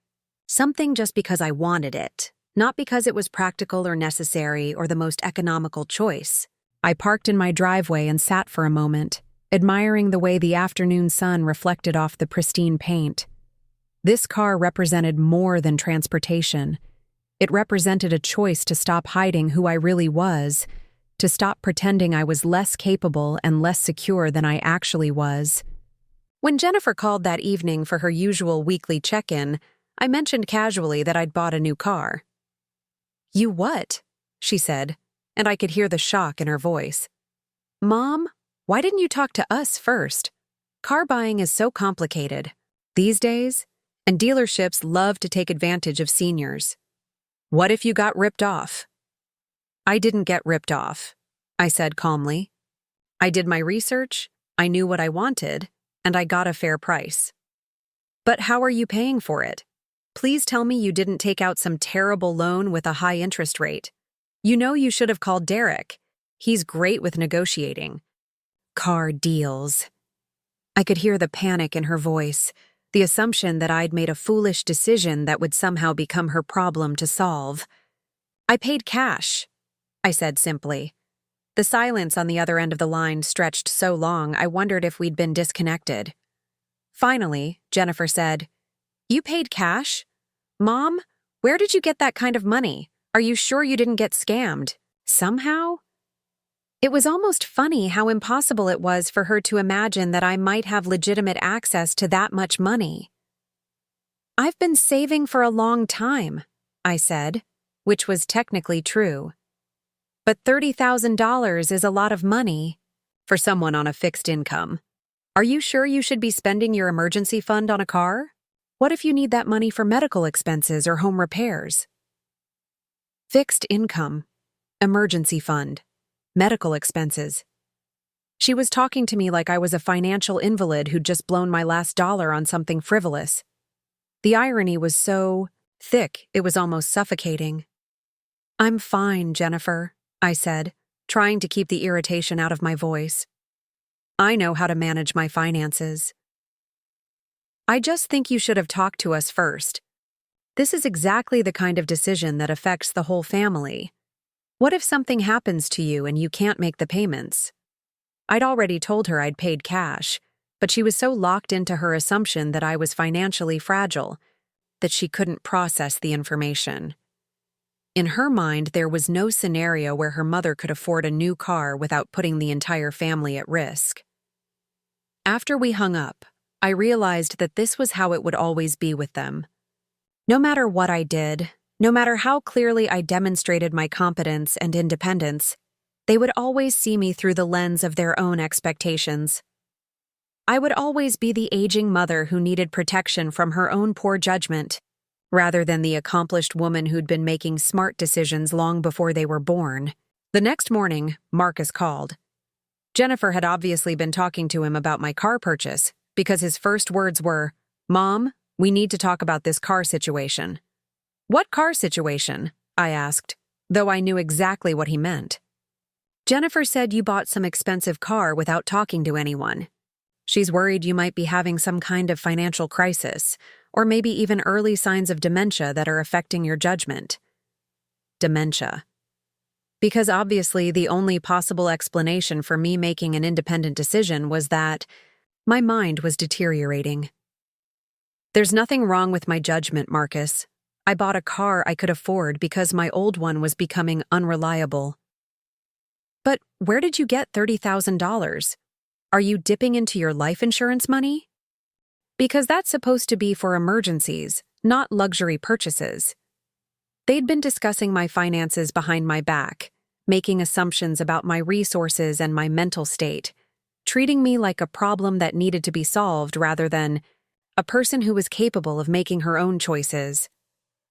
something just because I wanted it, not because it was practical or necessary or the most economical choice. I parked in my driveway and sat for a moment, admiring the way the afternoon sun reflected off the pristine paint. This car represented more than transportation. It represented a choice to stop hiding who I really was, to stop pretending I was less capable and less secure than I actually was. When Jennifer called that evening for her usual weekly check-in, I mentioned casually that I'd bought a new car. "You what?" she said, and I could hear the shock in her voice. "Mom, why didn't you talk to us first? Car buying is so complicated these days, and dealerships love to take advantage of seniors. What if you got ripped off?" "I didn't get ripped off," I said calmly. "I did my research, I knew what I wanted, and I got a fair price." "But how are you paying for it? Please tell me you didn't take out some terrible loan with a high interest rate. You know you should have called Derek. He's great with negotiating." Car deals. I could hear the panic in her voice, the assumption that I'd made a foolish decision that would somehow become her problem to solve. "I paid cash," I said simply. The silence on the other end of the line stretched so long I wondered if we'd been disconnected. Finally, Jennifer said, "You paid cash? Mom, where did you get that kind of money? Are you sure you didn't get scammed? Somehow?" It was almost funny how impossible it was for her to imagine that I might have legitimate access to that much money. "I've been saving for a long time," I said, which was technically true. "But $30,000 is a lot of money for someone on a fixed income. Are you sure you should be spending your emergency fund on a car? What if you need that money for medical expenses or home repairs?" Fixed income, emergency fund, medical expenses. She was talking to me like I was a financial invalid who'd just blown my last dollar on something frivolous. The irony was so thick it was almost suffocating. "I'm fine, Jennifer," I said, trying to keep the irritation out of my voice. "I know how to manage my finances." "I just think you should have talked to us first. This is exactly the kind of decision that affects the whole family. What if something happens to you and you can't make the payments?" I'd already told her I'd paid cash, but she was so locked into her assumption that I was financially fragile that she couldn't process the information. In her mind, there was no scenario where her mother could afford a new car without putting the entire family at risk. After we hung up, I realized that this was how it would always be with them. No matter what I did, no matter how clearly I demonstrated my competence and independence, they would always see me through the lens of their own expectations. I would always be the aging mother who needed protection from her own poor judgment, rather than the accomplished woman who'd been making smart decisions long before they were born. The next morning, Marcus called. Jennifer had obviously been talking to him about my car purchase, because his first words were, "Mom, we need to talk about this car situation." "What car situation?" I asked, though I knew exactly what he meant. "Jennifer said you bought some expensive car without talking to anyone. She's worried you might be having some kind of financial crisis, or maybe even early signs of dementia that are affecting your judgment." Dementia. Because obviously the only possible explanation for me making an independent decision was that my mind was deteriorating. "There's nothing wrong with my judgment, Marcus. I bought a car I could afford because my old one was becoming unreliable." "But where did you get $30,000? Are you dipping into your life insurance money?" "Because that's supposed to be for emergencies, not luxury purchases." They'd been discussing my finances behind my back, making assumptions about my resources and my mental state, treating me like a problem that needed to be solved rather than a person who was capable of making her own choices.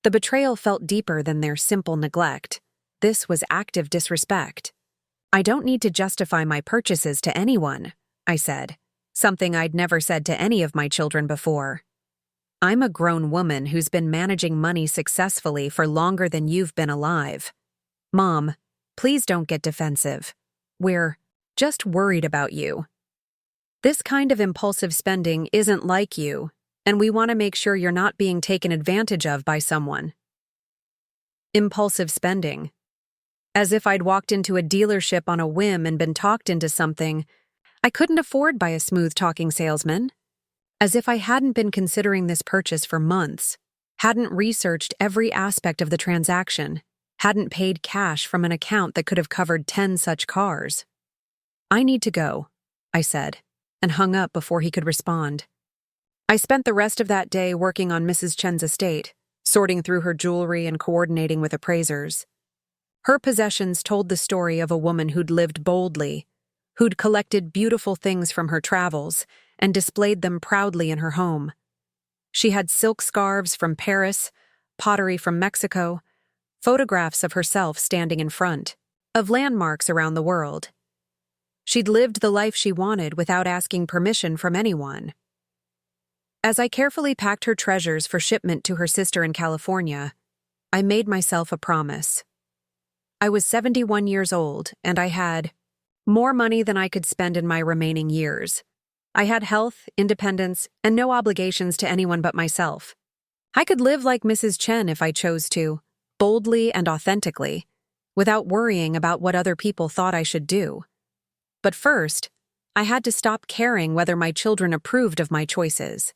The betrayal felt deeper than their simple neglect. This was active disrespect. "I don't need to justify my purchases to anyone," I said. something I'd never said to any of my children before. I'm a grown woman who's been managing money successfully for longer than you've been alive. Mom, please don't get defensive. We're just worried about you. This kind of impulsive spending isn't like you, and we want to make sure you're not being taken advantage of by someone. Impulsive spending. As if I'd walked into a dealership on a whim and been talked into something I couldn't afford by a smooth-talking salesman. As if I hadn't been considering this purchase for months, hadn't researched every aspect of the transaction, hadn't paid cash from an account that could have covered 10 such cars. I need to go, I said, and hung up before he could respond. I spent the rest of that day working on Mrs. Chen's estate, sorting through her jewelry and coordinating with appraisers. Her possessions told the story of a woman who'd lived boldly, who'd collected beautiful things from her travels and displayed them proudly in her home. She had silk scarves from Paris, pottery from Mexico, photographs of herself standing in front, of landmarks around the world. She'd lived the life she wanted without asking permission from anyone. As I carefully packed her treasures for shipment to her sister in California, I made myself a promise. I was 71 years old, and I had more money than I could spend in my remaining years. I had health, independence, and no obligations to anyone but myself. I could live like Mrs. Chen if I chose to, boldly and authentically, without worrying about what other people thought I should do. But first, I had to stop caring whether my children approved of my choices.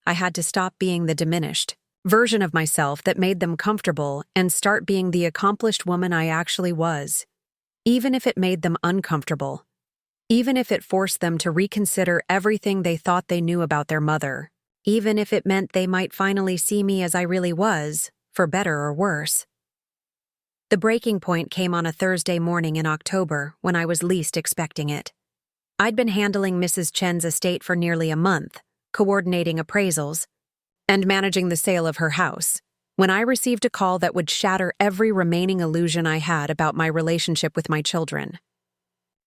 I had to stop being the diminished version of myself that made them comfortable and start being the accomplished woman I actually was, even if it made them uncomfortable. Even if it forced them to reconsider everything they thought they knew about their mother, even if it meant they might finally see me as I really was, for better or worse. The breaking point came on a Thursday morning in October when I was least expecting it. I'd been handling Mrs. Chen's estate for nearly a month, coordinating appraisals, and managing the sale of her house, when I received a call that would shatter every remaining illusion I had about my relationship with my children.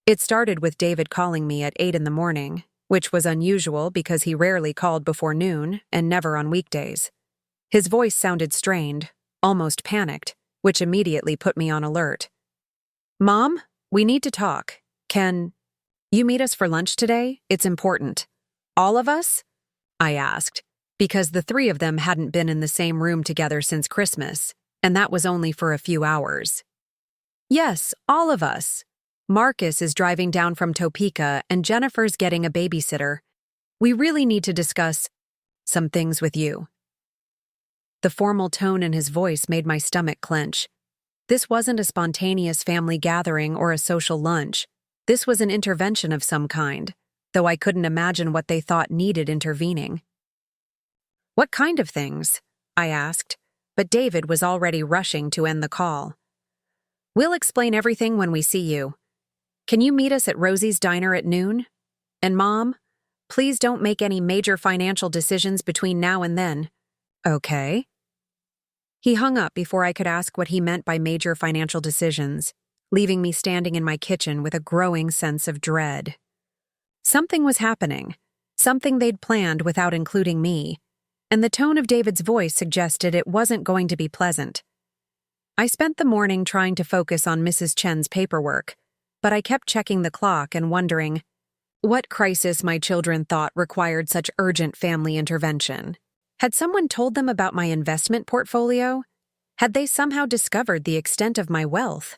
It started with David calling me at 8 in the morning, which was unusual because he rarely called before noon and never on weekdays. His voice sounded strained, almost panicked, which immediately put me on alert. "Mom, we need to talk. Can you meet us for lunch today? It's important." "All of us?" I asked, because the three of them hadn't been in the same room together since Christmas, and that was only for a few hours. "Yes, all of us. Marcus is driving down from Topeka and Jennifer's getting a babysitter. We really need to discuss some things with you." The formal tone in his voice made my stomach clench. This wasn't a spontaneous family gathering or a social lunch. This was an intervention of some kind, though I couldn't imagine what they thought needed intervening. "What kind of things?" I asked, but David was already rushing to end the call. "We'll explain everything when we see you. Can you meet us at Rosie's Diner at noon? And Mom, please don't make any major financial decisions between now and then." "Okay." He hung up before I could ask what he meant by major financial decisions, leaving me standing in my kitchen with a growing sense of dread. Something was happening, something they'd planned without including me, and the tone of David's voice suggested it wasn't going to be pleasant. I spent the morning trying to focus on Mrs. Chen's paperwork, but I kept checking the clock and wondering what crisis my children thought required such urgent family intervention. Had someone told them about my investment portfolio? Had they somehow discovered the extent of my wealth?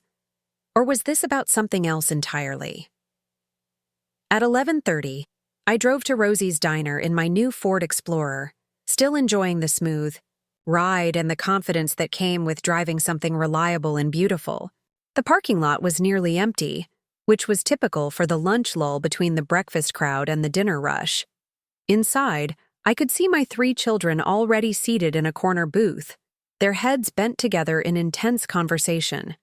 Or was this about something else entirely? At 11:30, I drove to Rosie's Diner in my new Ford Explorer, still enjoying the smooth ride and the confidence that came with driving something reliable and beautiful. The parking lot was nearly empty, which was typical for the lunch lull between the breakfast crowd and the dinner rush. Inside, I could see my 3 children already seated in a corner booth, their heads bent together in intense conversation.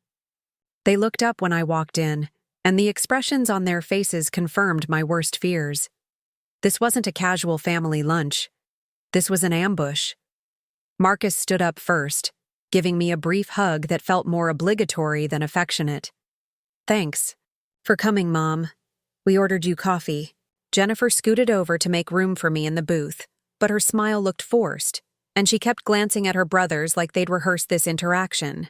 They looked up when I walked in, and the expressions on their faces confirmed my worst fears. This wasn't a casual family lunch. This was an ambush. Marcus stood up first, giving me a brief hug that felt more obligatory than affectionate. "Thanks for coming, Mom. We ordered you coffee. Jennifer scooted over to make room for me in the booth, but her smile looked forced, and she kept glancing at her brothers like they'd rehearsed this interaction.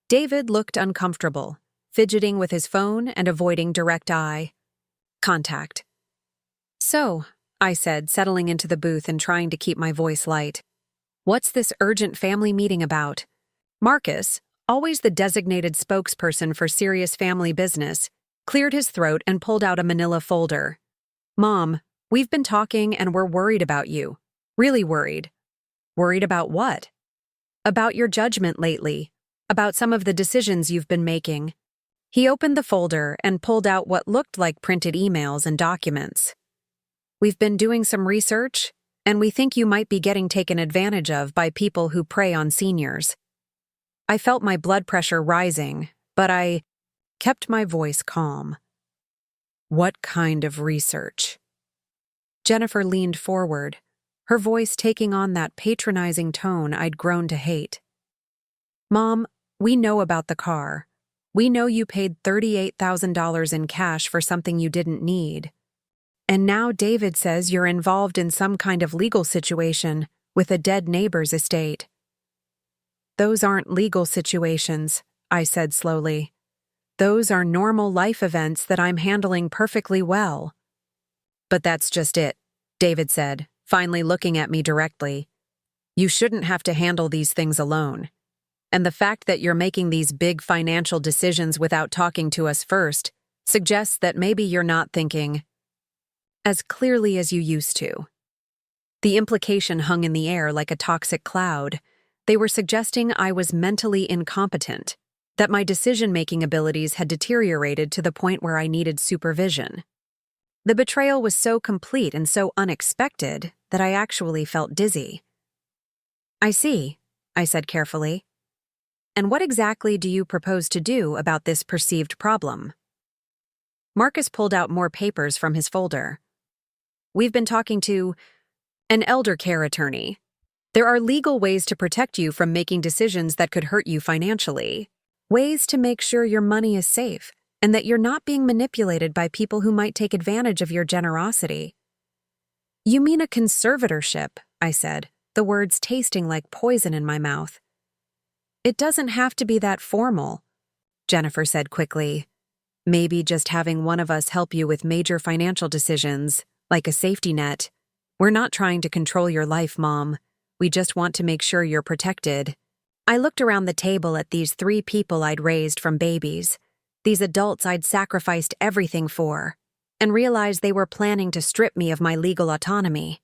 David looked uncomfortable, fidgeting with his phone and avoiding direct eye contact. "So," I said, settling into the booth and trying to keep my voice light, "what's this urgent family meeting about?" Marcus, always the designated spokesperson for serious family business, cleared his throat and pulled out a manila folder. "Mom, we've been talking and we're worried about you. Really worried." "Worried about what?" "About your judgment lately. About some of the decisions you've been making." He opened the folder and pulled out what looked like printed emails and documents. "We've been doing some research, and we think you might be getting taken advantage of by people who prey on seniors." I felt my blood pressure rising, but I kept my voice calm. "What kind of research?" Jennifer leaned forward, her voice taking on that patronizing tone I'd grown to hate. "Mom, we know about the car. We know you paid $38,000 in cash for something you didn't need. And now David says you're involved in some kind of legal situation with a dead neighbor's estate." "Those aren't legal situations," I said slowly. "Those are normal life events that I'm handling perfectly well." "But that's just it," David said, finally looking at me directly. "You shouldn't have to handle these things alone. And the fact that you're making these big financial decisions without talking to us first suggests that maybe you're not thinking as clearly as you used to." The implication hung in the air like a toxic cloud. They were suggesting I was mentally incompetent, that my decision-making abilities had deteriorated to the point where I needed supervision. The betrayal was so complete and so unexpected that I actually felt dizzy. "I see," I said carefully. "And what exactly do you propose to do about this perceived problem?" Marcus pulled out more papers from his folder. "We've been talking to an elder care attorney. There are legal ways to protect you from making decisions that could hurt you financially. Ways to make sure your money is safe and that you're not being manipulated by people who might take advantage of your generosity." "You mean a conservatorship," I said, the words tasting like poison in my mouth. "It doesn't have to be that formal," Jennifer said quickly. "Maybe just having one of us help you with major financial decisions, like a safety net. We're not trying to control your life, Mom. We just want to make sure you're protected." I looked around the table at these 3 people I'd raised from babies, these adults I'd sacrificed everything for, and realized they were planning to strip me of my legal autonomy.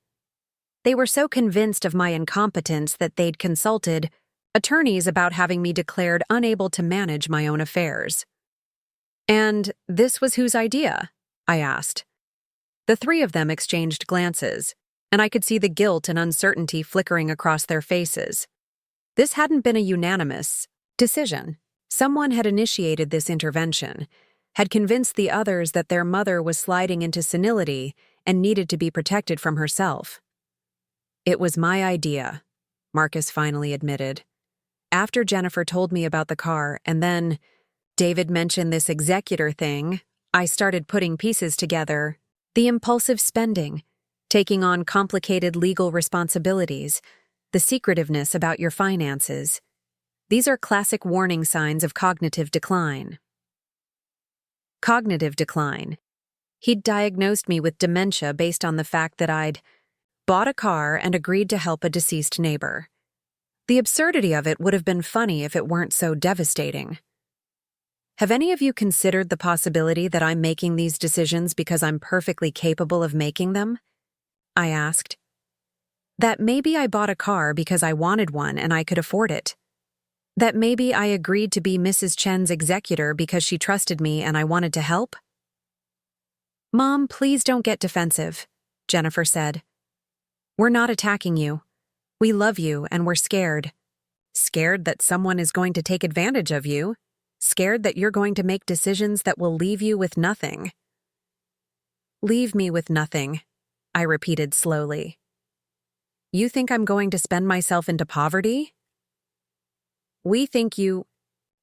They were so convinced of my incompetence that they'd consulted attorneys about having me declared unable to manage my own affairs. "And this was whose idea?" I asked. The 3 of them exchanged glances, and I could see the guilt and uncertainty flickering across their faces. This hadn't been a unanimous decision. Someone had initiated this intervention, had convinced the others that their mother was sliding into senility and needed to be protected from herself. "It was my idea," Marcus finally admitted. "After Jennifer told me about the car and then David mentioned this executor thing, I started putting pieces together. The impulsive spending, taking on complicated legal responsibilities, the secretiveness about your finances. These are classic warning signs of cognitive decline." Cognitive decline. He'd diagnosed me with dementia based on the fact that I'd bought a car and agreed to help a deceased neighbor. The absurdity of it would have been funny if it weren't so devastating. "Have any of you considered the possibility that I'm making these decisions because I'm perfectly capable of making them?" I asked. "That maybe I bought a car because I wanted one and I could afford it. That maybe I agreed to be Mrs. Chen's executor because she trusted me and I wanted to help?" "Mom, please don't get defensive," Jennifer said. "We're not attacking you. We love you and we're scared. Scared that someone is going to take advantage of you. Scared that you're going to make decisions that will leave you with nothing." "Leave me with nothing," I repeated slowly. "You think I'm going to spend myself into poverty?" "We think you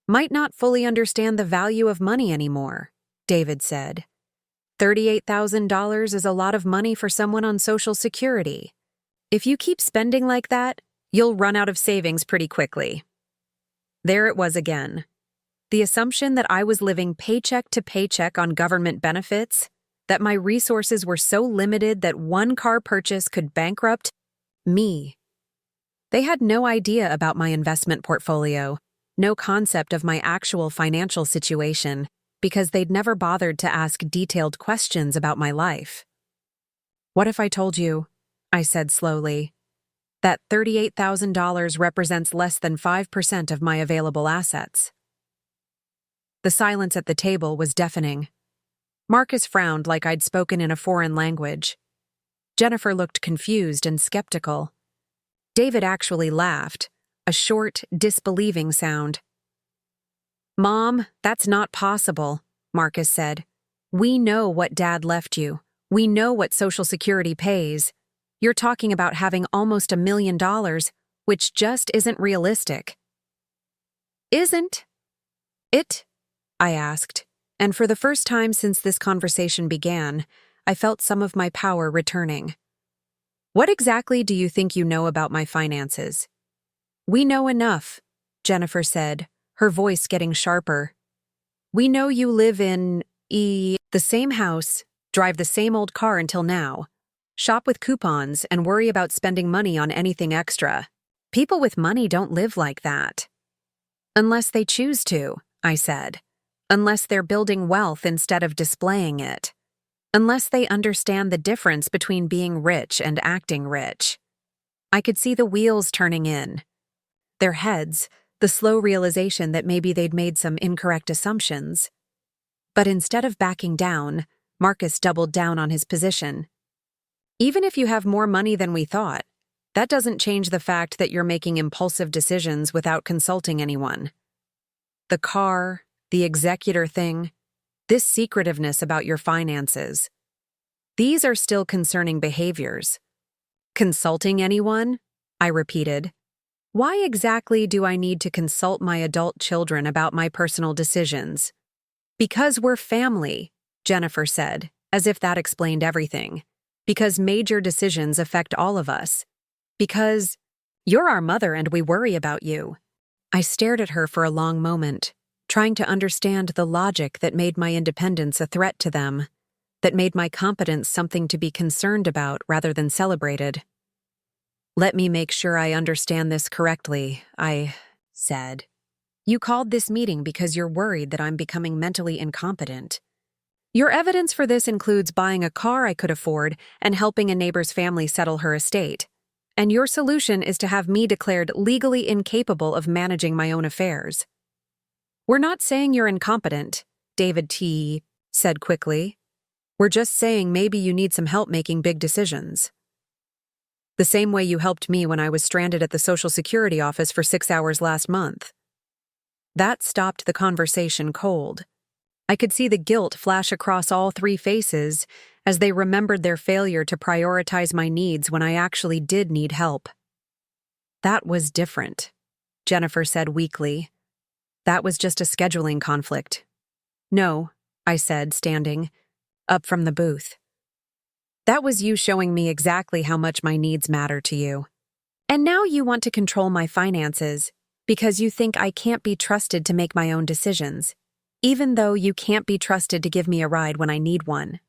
might not fully understand the value of money anymore," David said. $38,000 is a lot of money for someone on Social Security. If you keep spending like that, you'll run out of savings pretty quickly. There it was again. The assumption that I was living paycheck to paycheck on government benefits, that my resources were so limited that one car purchase could bankrupt me. They had no idea about my investment portfolio, no concept of my actual financial situation, because they'd never bothered to ask detailed questions about my life. "What if I told you," I said slowly, "that $38,000 represents less than 5% of my available assets?" The silence at the table was deafening. Marcus frowned like I'd spoken in a foreign language. Jennifer looked confused and skeptical. David actually laughed, a short, disbelieving sound. "Mom, that's not possible," Marcus said. "We know what Dad left you. We know what Social Security pays. You're talking about having almost $1 million, which just isn't realistic." "Isn't it?" I asked, and for the first time since this conversation began, I felt some of my power returning. "What exactly do you think you know about my finances?" "We know enough," Jennifer said, her voice getting sharper. "We know you live in the same house, drive the same old car until now, shop with coupons, and worry about spending money on anything extra. People with money don't live like that." "Unless they choose to," I said. "Unless they're building wealth instead of displaying it. Unless they understand the difference between being rich and acting rich." I could see the wheels turning in. Their heads, the slow realization that maybe they'd made some incorrect assumptions. But instead of backing down, Marcus doubled down on his position. "Even if you have more money than we thought, that doesn't change the fact that you're making impulsive decisions without consulting anyone. The car, the executor thing, this secretiveness about your finances. These are still concerning behaviors." "Consulting anyone?" I repeated. "Why exactly do I need to consult my adult children about my personal decisions?" "Because we're family," Jennifer said, as if that explained everything. "Because major decisions affect all of us. Because you're our mother and we worry about you." I stared at her for a long moment, trying to understand the logic that made my independence a threat to them, that made my competence something to be concerned about rather than celebrated. "Let me make sure I understand this correctly," I said. "You called this meeting because you're worried that I'm becoming mentally incompetent. Your evidence for this includes buying a car I could afford and helping a neighbor's family settle her estate. And your solution is to have me declared legally incapable of managing my own affairs." "We're not saying you're incompetent," David T. said quickly. "We're just saying maybe you need some help making big decisions. The same way you helped me when I was stranded at the Social Security office for 6 hours last month." That stopped the conversation cold. I could see the guilt flash across all three faces as they remembered their failure to prioritize my needs when I actually did need help. "That was different," Jennifer said weakly. "That was just a scheduling conflict." "No," I said, standing up from the booth. "That was you showing me exactly how much my needs matter to you. And now you want to control my finances because you think I can't be trusted to make my own decisions, even though you can't be trusted to give me a ride when I need one."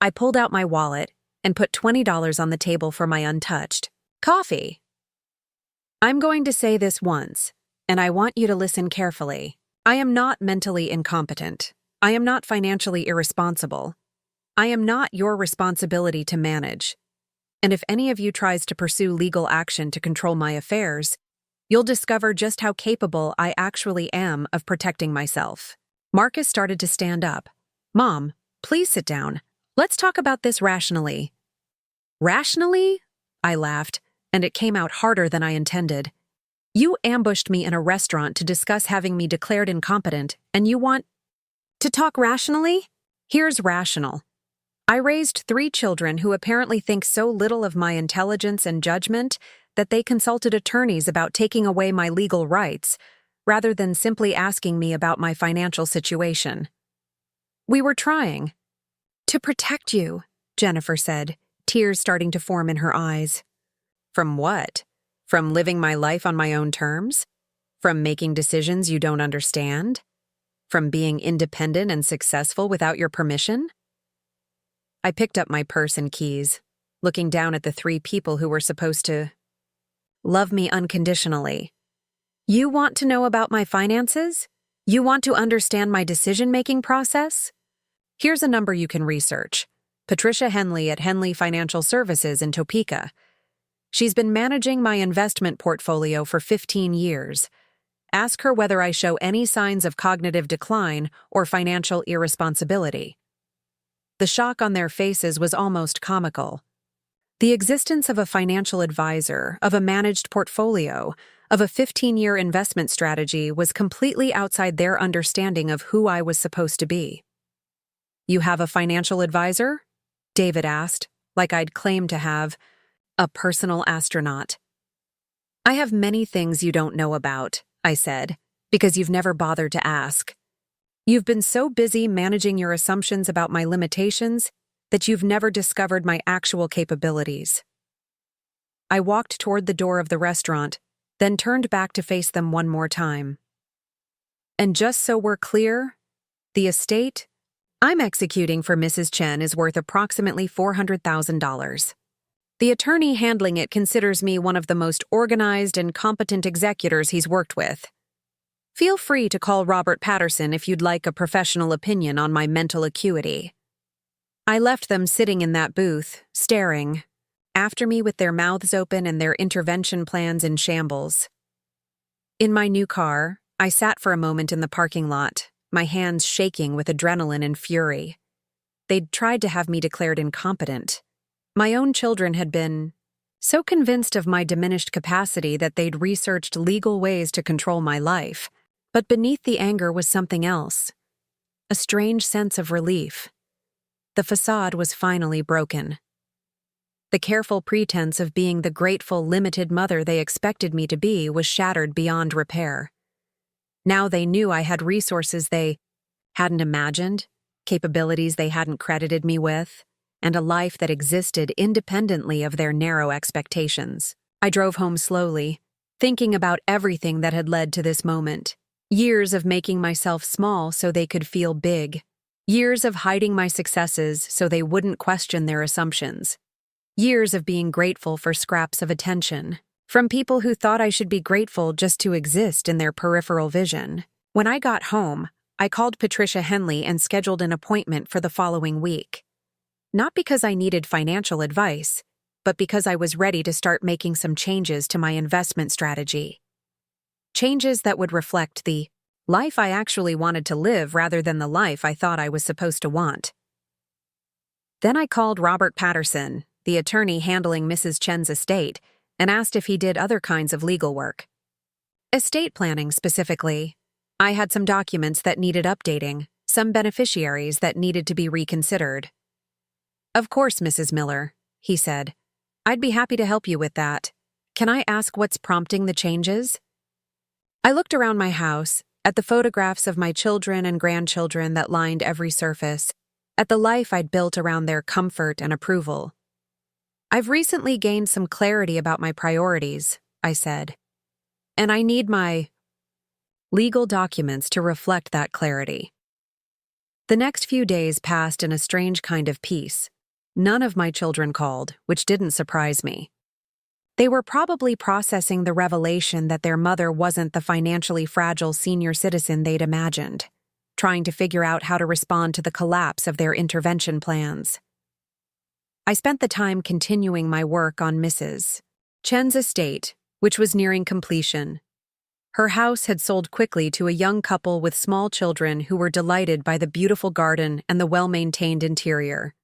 I pulled out my wallet and put $20 on the table for my untouched coffee. "I'm going to say this once, and I want you to listen carefully. I am not mentally incompetent. I am not financially irresponsible. I am not your responsibility to manage. And if any of you tries to pursue legal action to control my affairs, you'll discover just how capable I actually am of protecting myself." Marcus started to stand up. "Mom, please sit down. Let's talk about this rationally." "Rationally?" I laughed, and it came out harder than I intended. "You ambushed me in a restaurant to discuss having me declared incompetent, and you want to talk rationally? Here's rational. I raised 3 children who apparently think so little of my intelligence and judgment that they consulted attorneys about taking away my legal rights, rather than simply asking me about my financial situation. We were trying. To protect you, Jennifer said, tears starting to form in her eyes. From what? From living my life on my own terms? From making decisions you don't understand? From being independent and successful without your permission? I picked up my purse and keys, looking down at the 3 people who were supposed to love me unconditionally. You want to know about my finances? You want to understand my decision-making process? Here's a number you can research. Patricia Henley at Henley Financial Services in Topeka. She's been managing my investment portfolio for 15 years. Ask her whether I show any signs of cognitive decline or financial irresponsibility. The shock on their faces was almost comical. The existence of a financial advisor, of a managed portfolio, of a 15-year investment strategy was completely outside their understanding of who I was supposed to be. You have a financial advisor? David asked, like I'd claimed to have a personal astronaut. I have many things you don't know about, I said, because you've never bothered to ask. You've been so busy managing your assumptions about my limitations that you've never discovered my actual capabilities. I walked toward the door of the restaurant, then turned back to face them one more time. And just so we're clear, the estate I'm executing for Mrs. Chen is worth approximately $400,000. The attorney handling it considers me one of the most organized and competent executors he's worked with. Feel free to call Robert Patterson if you'd like a professional opinion on my mental acuity. I left them sitting in that booth, staring, after me with their mouths open and their intervention plans in shambles. In my new car, I sat for a moment in the parking lot, my hands shaking with adrenaline and fury. They'd tried to have me declared incompetent. My own children had been so convinced of my diminished capacity that they'd researched legal ways to control my life. But beneath the anger was something else. A strange sense of relief. The facade was finally broken. The careful pretense of being the grateful, limited mother they expected me to be was shattered beyond repair. Now they knew I had resources they hadn't imagined, capabilities they hadn't credited me with, and a life that existed independently of their narrow expectations. I drove home slowly, thinking about everything that had led to this moment. Years of making myself small so they could feel big. Years of hiding my successes so they wouldn't question their assumptions. Years of being grateful for scraps of attention from people who thought I should be grateful just to exist in their peripheral vision. When I got home, I called Patricia Henley and scheduled an appointment for the following week. Not because I needed financial advice, but because I was ready to start making some changes to my investment strategy. Changes that would reflect the life I actually wanted to live rather than the life I thought I was supposed to want. Then I called Robert Patterson, the attorney handling Mrs. Chen's estate, and asked if he did other kinds of legal work. Estate planning, specifically. I had some documents that needed updating, some beneficiaries that needed to be reconsidered. Of course, Mrs. Miller, he said. I'd be happy to help you with that. Can I ask what's prompting the changes? I looked around my house, at the photographs of my children and grandchildren that lined every surface, at the life I'd built around their comfort and approval. I've recently gained some clarity about my priorities, I said. And I need my legal documents to reflect that clarity. The next few days passed in a strange kind of peace. None of my children called, which didn't surprise me. They were probably processing the revelation that their mother wasn't the financially fragile senior citizen they'd imagined, trying to figure out how to respond to the collapse of their intervention plans. I spent the time continuing my work on Mrs. Chen's estate, which was nearing completion. Her house had sold quickly to a young couple with small children who were delighted by the beautiful garden and the well-maintained interior.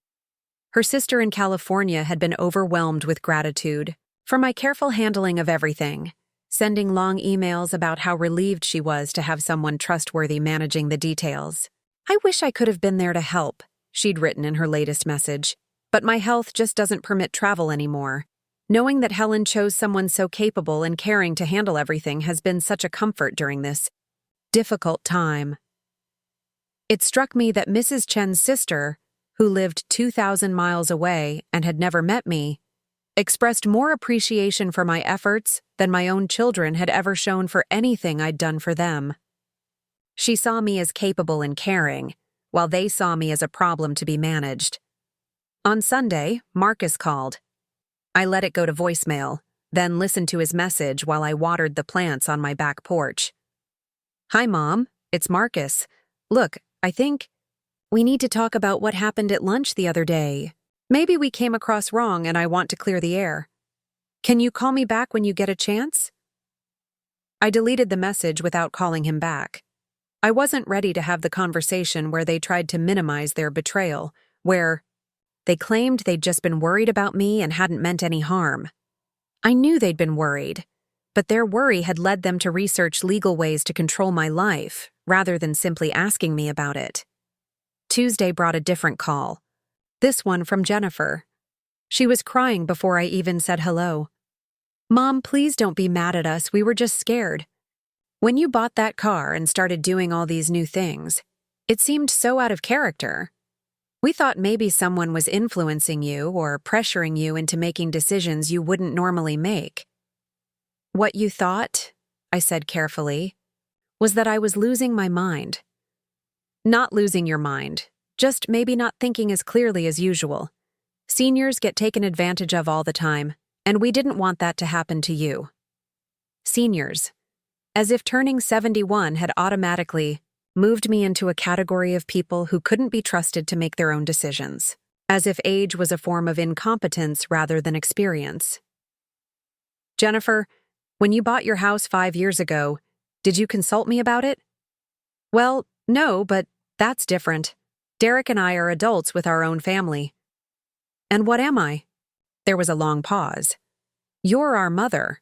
Her sister in California had been overwhelmed with gratitude for my careful handling of everything, sending long emails about how relieved she was to have someone trustworthy managing the details. I wish I could have been there to help, she'd written in her latest message. But my health just doesn't permit travel anymore. Knowing that Helen chose someone so capable and caring to handle everything has been such a comfort during this difficult time. It struck me that Mrs. Chen's sister, who lived 2,000 miles away and had never met me, expressed more appreciation for my efforts than my own children had ever shown for anything I'd done for them. She saw me as capable and caring, while they saw me as a problem to be managed. On Sunday, Marcus called. I let it go to voicemail, then listened to his message while I watered the plants on my back porch. Hi, Mom. It's Marcus. Look, I think we need to talk about what happened at lunch the other day. Maybe we came across wrong and I want to clear the air. Can you call me back when you get a chance? I deleted the message without calling him back. I wasn't ready to have the conversation where they tried to minimize their betrayal, where they claimed they'd just been worried about me and hadn't meant any harm. I knew they'd been worried, but their worry had led them to research legal ways to control my life, rather than simply asking me about it. Tuesday brought a different call. This one from Jennifer. She was crying before I even said hello. Mom, please don't be mad at us, we were just scared. When you bought that car and started doing all these new things, it seemed so out of character. We thought maybe someone was influencing you or pressuring you into making decisions you wouldn't normally make. What you thought, I said carefully, was that I was losing my mind. Not losing your mind, just maybe not thinking as clearly as usual. Seniors get taken advantage of all the time, and we didn't want that to happen to you. Seniors. As if turning 71 had automatically moved me into a category of people who couldn't be trusted to make their own decisions. As if age was a form of incompetence rather than experience. Jennifer, when you bought your house 5 years ago, did you consult me about it? Well, no, but that's different. Derek and I are adults with our own family. And what am I? There was a long pause. You're our mother.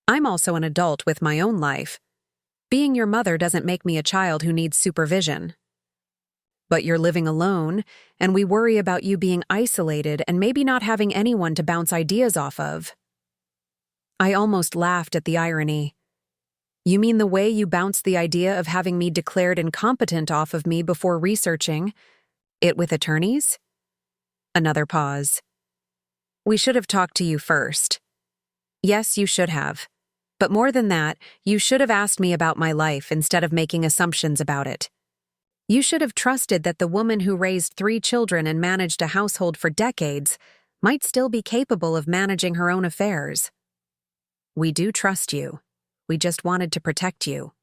I'm also an adult with my own life. Being your mother doesn't make me a child who needs supervision. But you're living alone, and we worry about you being isolated and maybe not having anyone to bounce ideas off of. I almost laughed at the irony. You mean the way you bounced the idea of having me declared incompetent off of me before researching it with attorneys? Another pause. We should have talked to you first. Yes, you should have. But more than that, you should have asked me about my life instead of making assumptions about it. You should have trusted that the woman who raised 3 children and managed a household for decades might still be capable of managing her own affairs. We do trust you. We just wanted to protect you.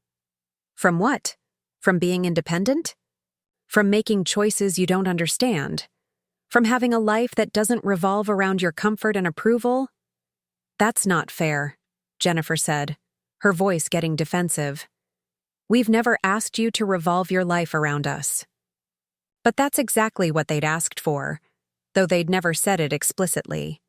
From what? From being independent? From making choices you don't understand? From having a life that doesn't revolve around your comfort and approval? That's not fair, Jennifer said, her voice getting defensive. We've never asked you to revolve your life around us. But that's exactly what they'd asked for, though they'd never said it explicitly.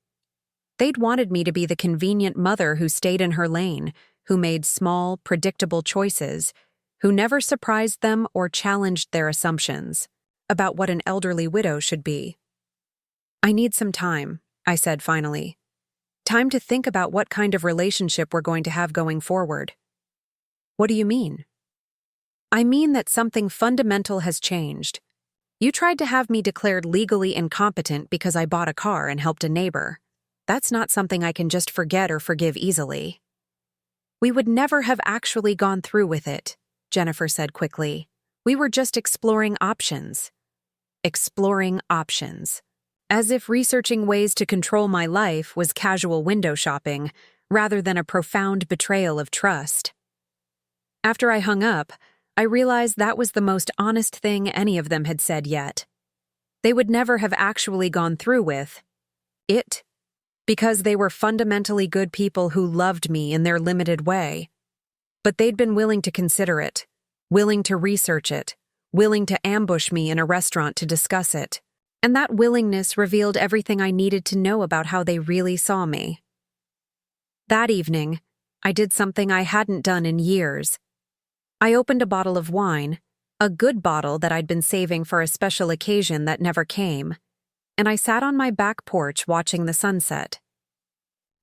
They'd wanted me to be the convenient mother who stayed in her lane, who made small, predictable choices, who never surprised them or challenged their assumptions about what an elderly widow should be. I need some time, I said finally. Time to think about what kind of relationship we're going to have going forward. What do you mean? I mean that something fundamental has changed. You tried to have me declared legally incompetent because I bought a car and helped a neighbor. That's not something I can just forget or forgive easily. We would never have actually gone through with it, Jennifer said quickly. We were just exploring options. Exploring options. As if researching ways to control my life was casual window shopping, rather than a profound betrayal of trust. After I hung up, I realized that was the most honest thing any of them had said yet. They would never have actually gone through with it, because they were fundamentally good people who loved me in their limited way. But they'd been willing to consider it, willing to research it, willing to ambush me in a restaurant to discuss it. And that willingness revealed everything I needed to know about how they really saw me. That evening, I did something I hadn't done in years. I opened a bottle of wine, a good bottle that I'd been saving for a special occasion that never came, and I sat on my back porch watching the sunset.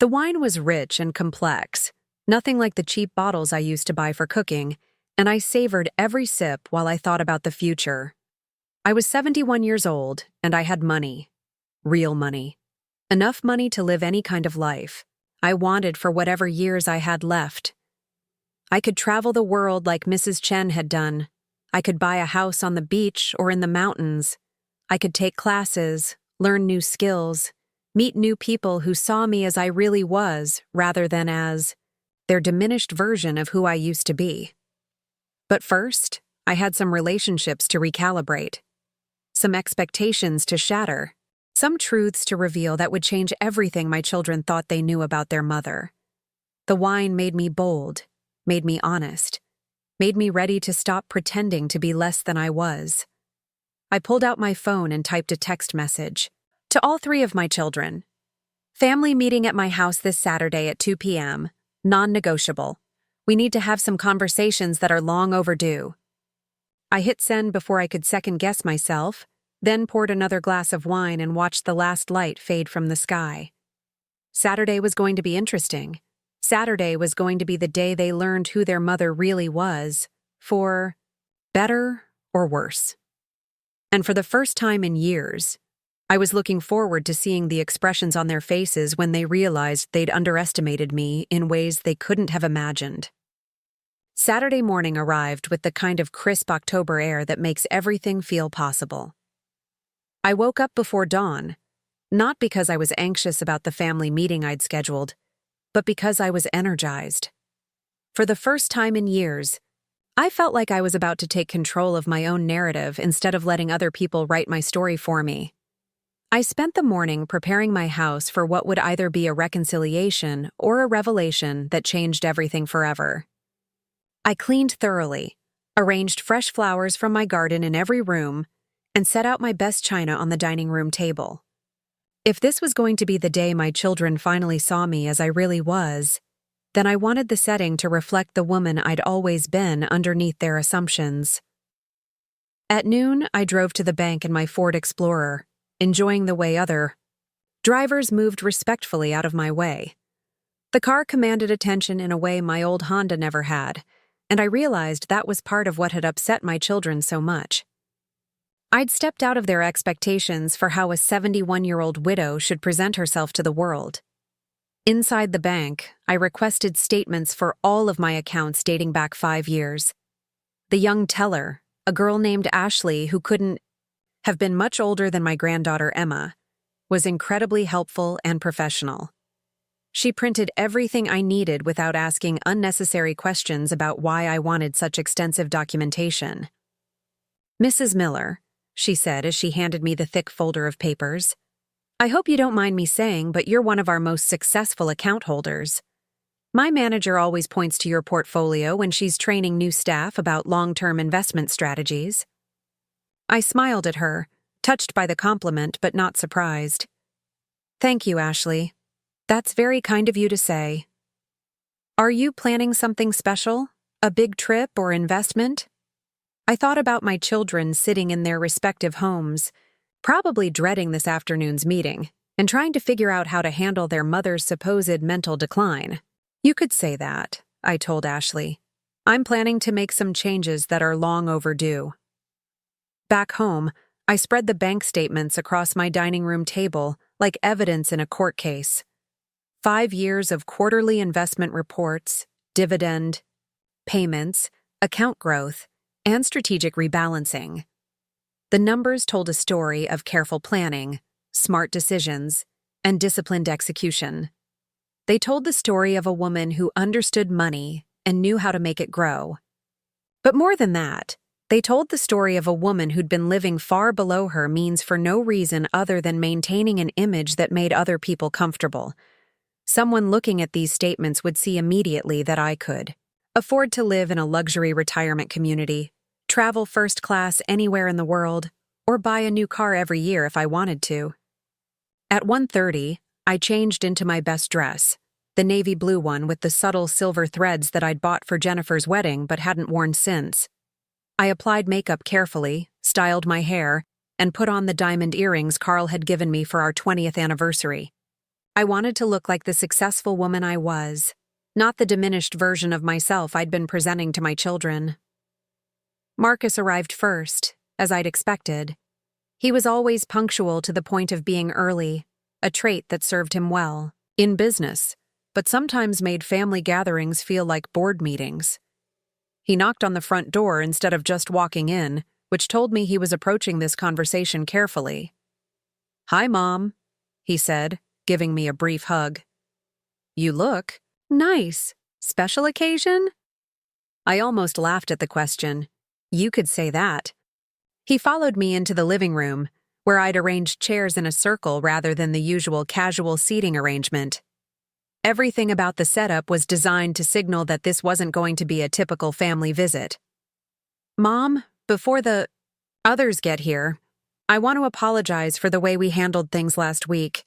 The wine was rich and complex, nothing like the cheap bottles I used to buy for cooking, and I savored every sip while I thought about the future. I was 71 years old, and I had money. Real money. Enough money to live any kind of life I wanted for whatever years I had left. I could travel the world like Mrs. Chen had done. I could buy a house on the beach or in the mountains. I could take classes, learn new skills, meet new people who saw me as I really was rather than as their diminished version of who I used to be. But first, I had some relationships to recalibrate, some expectations to shatter, some truths to reveal that would change everything my children thought they knew about their mother. The wine made me bold, made me honest, made me ready to stop pretending to be less than I was. I pulled out my phone and typed a text message. To all 3 of my children. Family meeting at my house this Saturday at 2 p.m. Non-negotiable. We need to have some conversations that are long overdue. I hit send before I could second-guess myself, then poured another glass of wine and watched the last light fade from the sky. Saturday was going to be interesting. Saturday was going to be the day they learned who their mother really was, for better or worse. And for the first time in years, I was looking forward to seeing the expressions on their faces when they realized they'd underestimated me in ways they couldn't have imagined. Saturday morning arrived with the kind of crisp October air that makes everything feel possible. I woke up before dawn, not because I was anxious about the family meeting I'd scheduled, but because I was energized. For the first time in years, I felt like I was about to take control of my own narrative instead of letting other people write my story for me. I spent the morning preparing my house for what would either be a reconciliation or a revelation that changed everything forever. I cleaned thoroughly, arranged fresh flowers from my garden in every room, and set out my best china on the dining room table. If this was going to be the day my children finally saw me as I really was, then I wanted the setting to reflect the woman I'd always been underneath their assumptions. At noon, I drove to the bank in my Ford Explorer, enjoying the way other drivers moved respectfully out of my way. The car commanded attention in a way my old Honda never had, and I realized that was part of what had upset my children so much. I'd stepped out of their expectations for how a 71-year-old widow should present herself to the world. Inside the bank, I requested statements for all of my accounts dating back 5 years. The young teller, a girl named Ashley who couldn't have been much older than my granddaughter Emma, was incredibly helpful and professional. She printed everything I needed without asking unnecessary questions about why I wanted such extensive documentation. "Mrs. Miller," she said as she handed me the thick folder of papers, "I hope you don't mind me saying, but you're one of our most successful account holders. My manager always points to your portfolio when she's training new staff about long-term investment strategies." I smiled at her, touched by the compliment but not surprised. "Thank you, Ashley. That's very kind of you to say. Are you planning something special? A big trip or investment?" I thought about my children sitting in their respective homes, probably dreading this afternoon's meeting, and trying to figure out how to handle their mother's supposed mental decline. "You could say that," I told Ashley. "I'm planning to make some changes that are long overdue." Back home, I spread the bank statements across my dining room table like evidence in a court case. 5 years of quarterly investment reports, dividend payments, account growth, and strategic rebalancing. The numbers told a story of careful planning, smart decisions, and disciplined execution. They told the story of a woman who understood money and knew how to make it grow. But more than that, they told the story of a woman who'd been living far below her means for no reason other than maintaining an image that made other people comfortable. Someone looking at these statements would see immediately that I could afford to live in a luxury retirement community, travel first class anywhere in the world, or buy a new car every year if I wanted to. At 1:30, I changed into my best dress, the navy blue one with the subtle silver threads that I'd bought for Jennifer's wedding but hadn't worn since. I applied makeup carefully, styled my hair, and put on the diamond earrings Carl had given me for our 20th anniversary. I wanted to look like the successful woman I was, not the diminished version of myself I'd been presenting to my children. Marcus arrived first, as I'd expected, He was always punctual to the point of being early, a trait that served him well in business, but sometimes made family gatherings feel like board meetings. He knocked on the front door instead of just walking in, which told me he was approaching this conversation carefully. "Hi, Mom," he said, giving me a brief hug. "You look nice. Special occasion?" I almost laughed at the question. You could say that. He followed me into the living room, where I'd arranged chairs in a circle rather than the usual casual seating arrangement. Everything about the setup was designed to signal that this wasn't going to be a typical family visit. "Mom, before the others get here, I want to apologize for the way we handled things last week.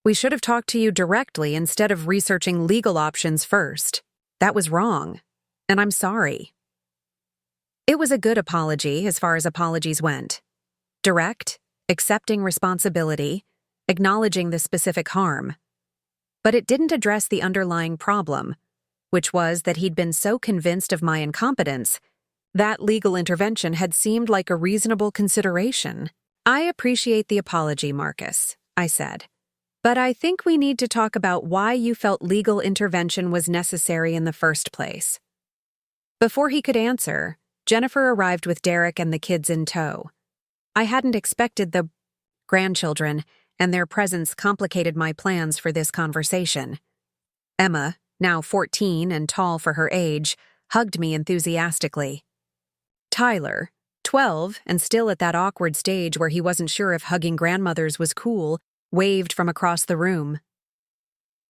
We should have talked to you directly instead of researching legal options first. That was wrong, and I'm sorry." It was a good apology as far as apologies went. Direct, accepting responsibility, acknowledging the specific harm. But it didn't address the underlying problem, which was that he'd been so convinced of my incompetence that legal intervention had seemed like a reasonable consideration. "I appreciate the apology, Marcus," I said, "but I think we need to talk about why you felt legal intervention was necessary in the first place." Before he could answer, Jennifer arrived with Derek and the kids in tow. I hadn't expected the grandchildren, and their presence complicated my plans for this conversation. Emma, now 14 and tall for her age, hugged me enthusiastically. Tyler, 12 and still at that awkward stage where he wasn't sure if hugging grandmothers was cool, waved from across the room.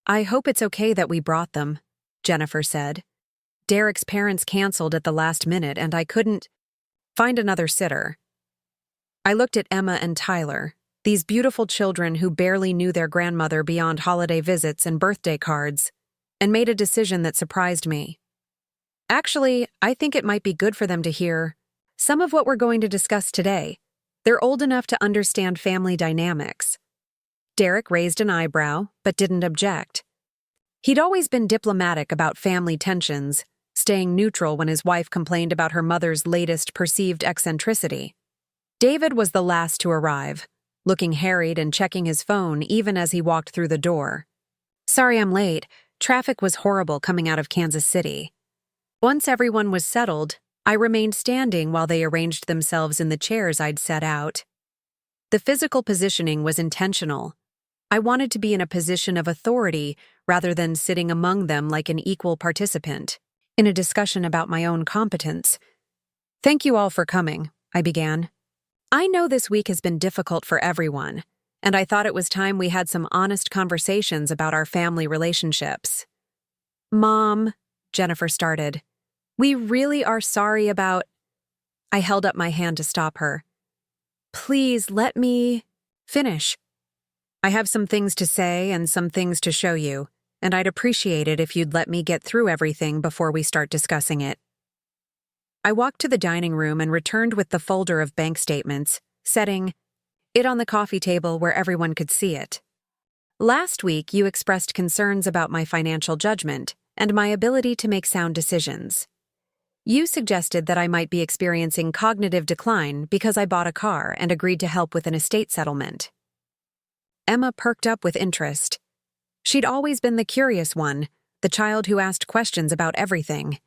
"I hope it's okay that we brought them," Jennifer said. "Derek's parents canceled at the last minute and I couldn't find another sitter." I looked at Emma and Tyler, these beautiful children who barely knew their grandmother beyond holiday visits and birthday cards, and made a decision that surprised me. Actually, I think it might be good for them to hear some of what we're going to discuss today. They're old enough to understand family dynamics. Derek raised an eyebrow, but didn't object. He'd always been diplomatic about family tensions, staying neutral when his wife complained about her mother's latest perceived eccentricity. David was the last to arrive, looking harried and checking his phone even as he walked through the door. "Sorry I'm late. Traffic was horrible coming out of Kansas City." Once everyone was settled, I remained standing while they arranged themselves in the chairs I'd set out. The physical positioning was intentional. I wanted to be in a position of authority rather than sitting among them like an equal participant in a discussion about my own competence. "Thank you all for coming," I began. "I know this week has been difficult for everyone, and I thought it was time we had some honest conversations about our family relationships." "Mom," Jennifer started, "we really are sorry about—" I held up my hand to stop her. "Please let me finish. I have some things to say and some things to show you, and I'd appreciate it if you'd let me get through everything before we start discussing it." I walked to the dining room and returned with the folder of bank statements, setting it on the coffee table where everyone could see it. "Last week, you expressed concerns about my financial judgment and my ability to make sound decisions. You suggested that I might be experiencing cognitive decline because I bought a car and agreed to help with an estate settlement." Emma perked up with interest. She'd always been the curious one, the child who asked questions about everything.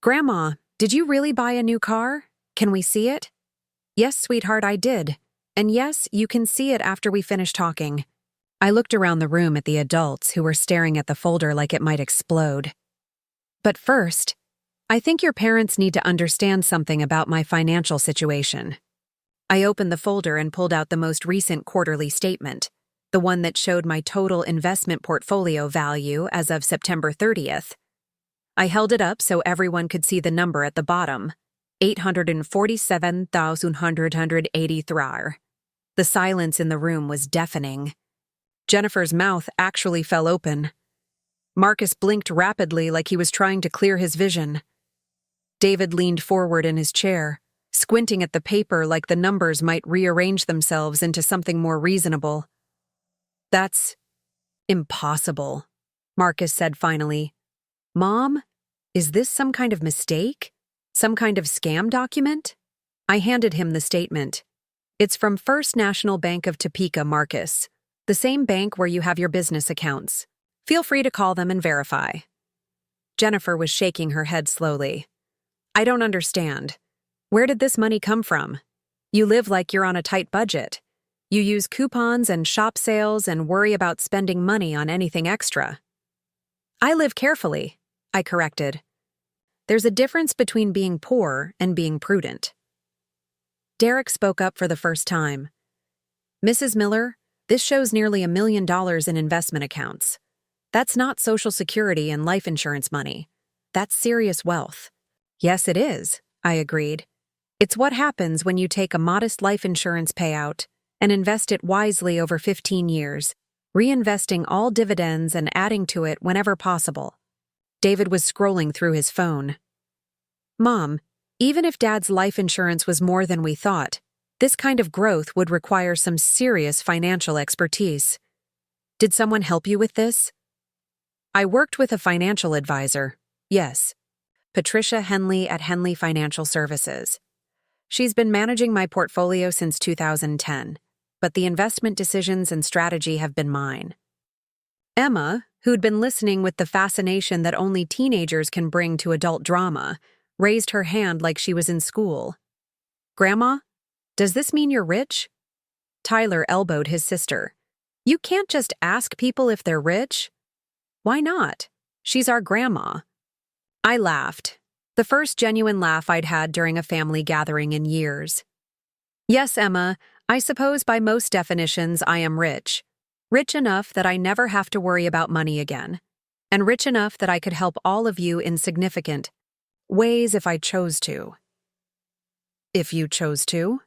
"Grandma, did you really buy a new car? Can we see it?" "Yes, sweetheart, I did. And yes, you can see it after we finish talking." I looked around the room at the adults who were staring at the folder like it might explode. "But first, I think your parents need to understand something about my financial situation." I opened the folder and pulled out the most recent quarterly statement, the one that showed my total investment portfolio value as of September 30th. I held it up so everyone could see the number at the bottom, $847,183. The silence in the room was deafening. Jennifer's mouth actually fell open. Marcus blinked rapidly like he was trying to clear his vision. David leaned forward in his chair, squinting at the paper like the numbers might rearrange themselves into something more reasonable. "That's impossible," Marcus said finally. "Mom, is this some kind of mistake? Some kind of scam document?" I handed him the statement. It's from First National Bank of Topeka, Marcus, the same bank where you have your business accounts. Feel free to call them and verify. Jennifer was shaking her head slowly. I don't understand. Where did this money come from? You live like you're on a tight budget. You use coupons and shop sales and worry about spending money on anything extra. I live carefully, I corrected. There's a difference between being poor and being prudent. Derek spoke up for the first time. Mrs. Miller, this shows nearly $1 million in investment accounts. That's not Social Security and life insurance money. That's serious wealth. Yes, it is, I agreed. It's what happens when you take a modest life insurance payout and invest it wisely over 15 years, reinvesting all dividends and adding to it whenever possible. David was scrolling through his phone. Mom, even if Dad's life insurance was more than we thought, this kind of growth would require some serious financial expertise. Did someone help you with this? I worked with a financial advisor, yes. Patricia Henley at Henley Financial Services. She's been managing my portfolio since 2010, but the investment decisions and strategy have been mine. Emma, who'd been listening with the fascination that only teenagers can bring to adult drama, raised her hand like she was in school. Grandma, does this mean you're rich? Tyler elbowed his sister. You can't just ask people if they're rich. Why not? She's our grandma. I laughed, the first genuine laugh I'd had during a family gathering in years. Yes, Emma, I suppose by most definitions I am rich. Rich enough that I never have to worry about money again. And rich enough that I could help all of you in significant ways if I chose to. If you chose to?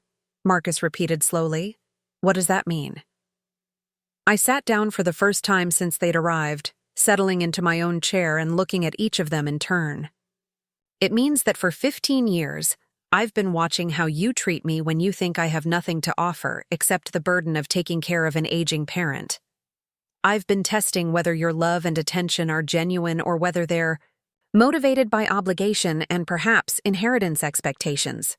Marcus repeated slowly. What does that mean? I sat down for the first time since they'd arrived, settling into my own chair and looking at each of them in turn. It means that for 15 years, I've been watching how you treat me when you think I have nothing to offer except the burden of taking care of an aging parent. I've been testing whether your love and attention are genuine or whether they're motivated by obligation and perhaps inheritance expectations.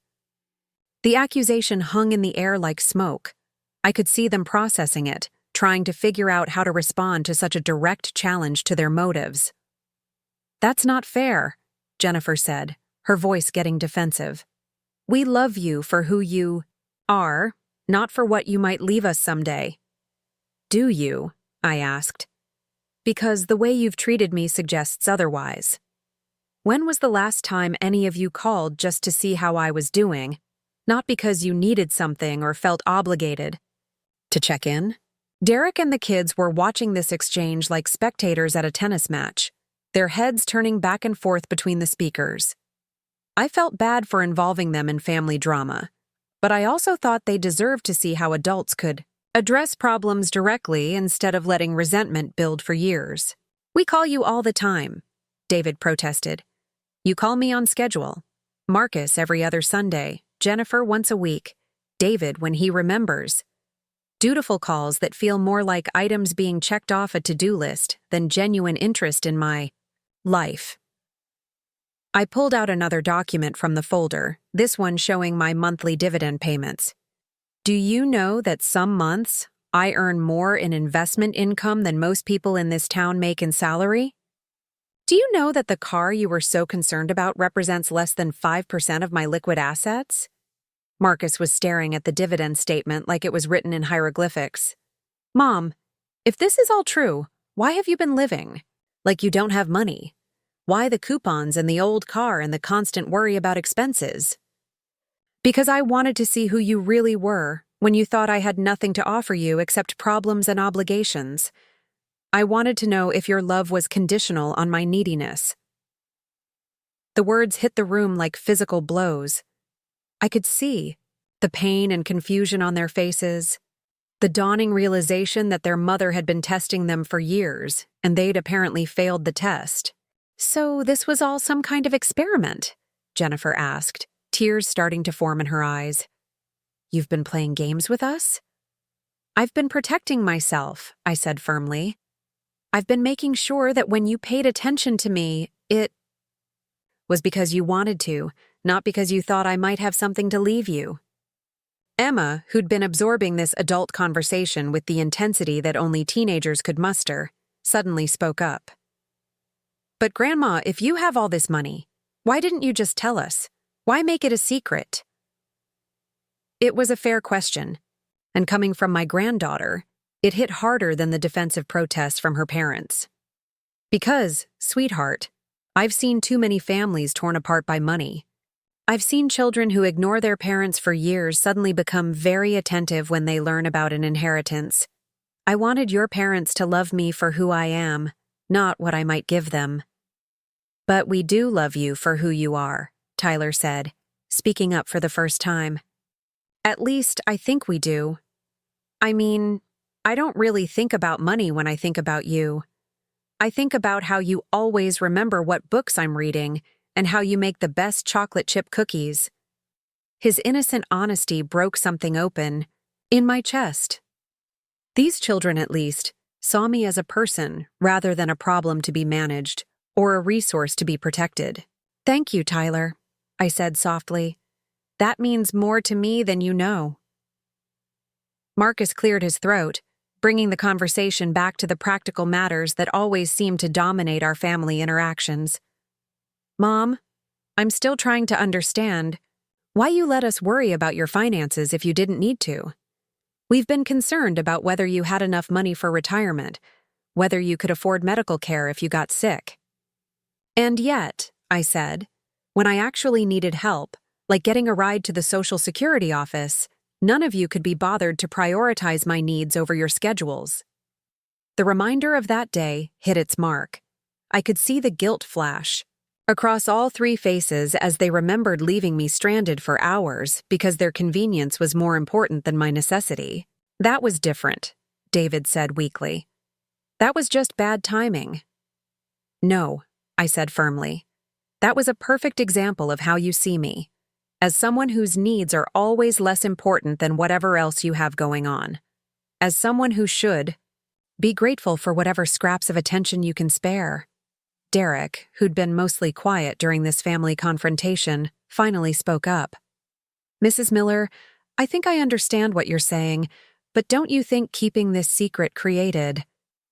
The accusation hung in the air like smoke. I could see them processing it, trying to figure out how to respond to such a direct challenge to their motives. That's not fair, Jennifer said, her voice getting defensive. We love you for who you are, not for what you might leave us someday. Do you? I asked. Because the way you've treated me suggests otherwise. When was the last time any of you called just to see how I was doing, not because you needed something or felt obligated to check in? Derek and the kids were watching this exchange like spectators at a tennis match, their heads turning back and forth between the speakers. I felt bad for involving them in family drama, but I also thought they deserved to see how adults could address problems directly instead of letting resentment build for years. We call you all the time, David protested. You call me on schedule. Marcus every other Sunday, Jennifer once a week, David when he remembers. Dutiful calls that feel more like items being checked off a to-do list than genuine interest in my life. I pulled out another document from the folder, this one showing my monthly dividend payments. Do you know that some months I earn more in investment income than most people in this town make in salary? Do you know that the car you were so concerned about represents less than 5% of my liquid assets? Marcus was staring at the dividend statement like it was written in hieroglyphics. Mom, if this is all true, why have you been living like you don't have money? Why the coupons and the old car and the constant worry about expenses? Because I wanted to see who you really were when you thought I had nothing to offer you except problems and obligations. I wanted to know if your love was conditional on my neediness. The words hit the room like physical blows. I could see the pain and confusion on their faces, the dawning realization that their mother had been testing them for years, and they'd apparently failed the test. So this was all some kind of experiment? Jennifer asked, tears starting to form in her eyes. You've been playing games with us? I've been protecting myself, I said firmly. I've been making sure that when you paid attention to me, it was because you wanted to, not because you thought I might have something to leave you. Emma, who'd been absorbing this adult conversation with the intensity that only teenagers could muster, suddenly spoke up. "But Grandma, if you have all this money, why didn't you just tell us? Why make it a secret?" It was a fair question, and coming from my granddaughter, it hit harder than the defensive protests from her parents. "Because, sweetheart, I've seen too many families torn apart by money. I've seen children who ignore their parents for years suddenly become very attentive when they learn about an inheritance. I wanted your parents to love me for who I am, not what I might give them." "But we do love you for who you are," Tyler said, speaking up for the first time. "At least, I think we do. I mean, I don't really think about money when I think about you. I think about how you always remember what books I'm reading and how you make the best chocolate chip cookies." His innocent honesty broke something open in my chest. These children, at least, saw me as a person rather than a problem to be managed or a resource to be protected. "Thank you, Tyler," I said softly. "That means more to me than you know." Marcus cleared his throat, bringing the conversation back to the practical matters that always seemed to dominate our family interactions. "Mom, I'm still trying to understand why you let us worry about your finances if you didn't need to. We've been concerned about whether you had enough money for retirement, whether you could afford medical care if you got sick. And yet," I said, "when I actually needed help, like getting a ride to the Social Security office, none of you could be bothered to prioritize my needs over your schedules." The reminder of that day hit its mark. I could see the guilt flash across all three faces as they remembered leaving me stranded for hours because their convenience was more important than my necessity. "That was different," David said weakly. "That was just bad timing." "No," I said firmly. "That was a perfect example of how you see me, as someone whose needs are always less important than whatever else you have going on. As someone who should be grateful for whatever scraps of attention you can spare." Derek, who'd been mostly quiet during this family confrontation, finally spoke up. "Mrs. Miller, I think I understand what you're saying, but don't you think keeping this secret created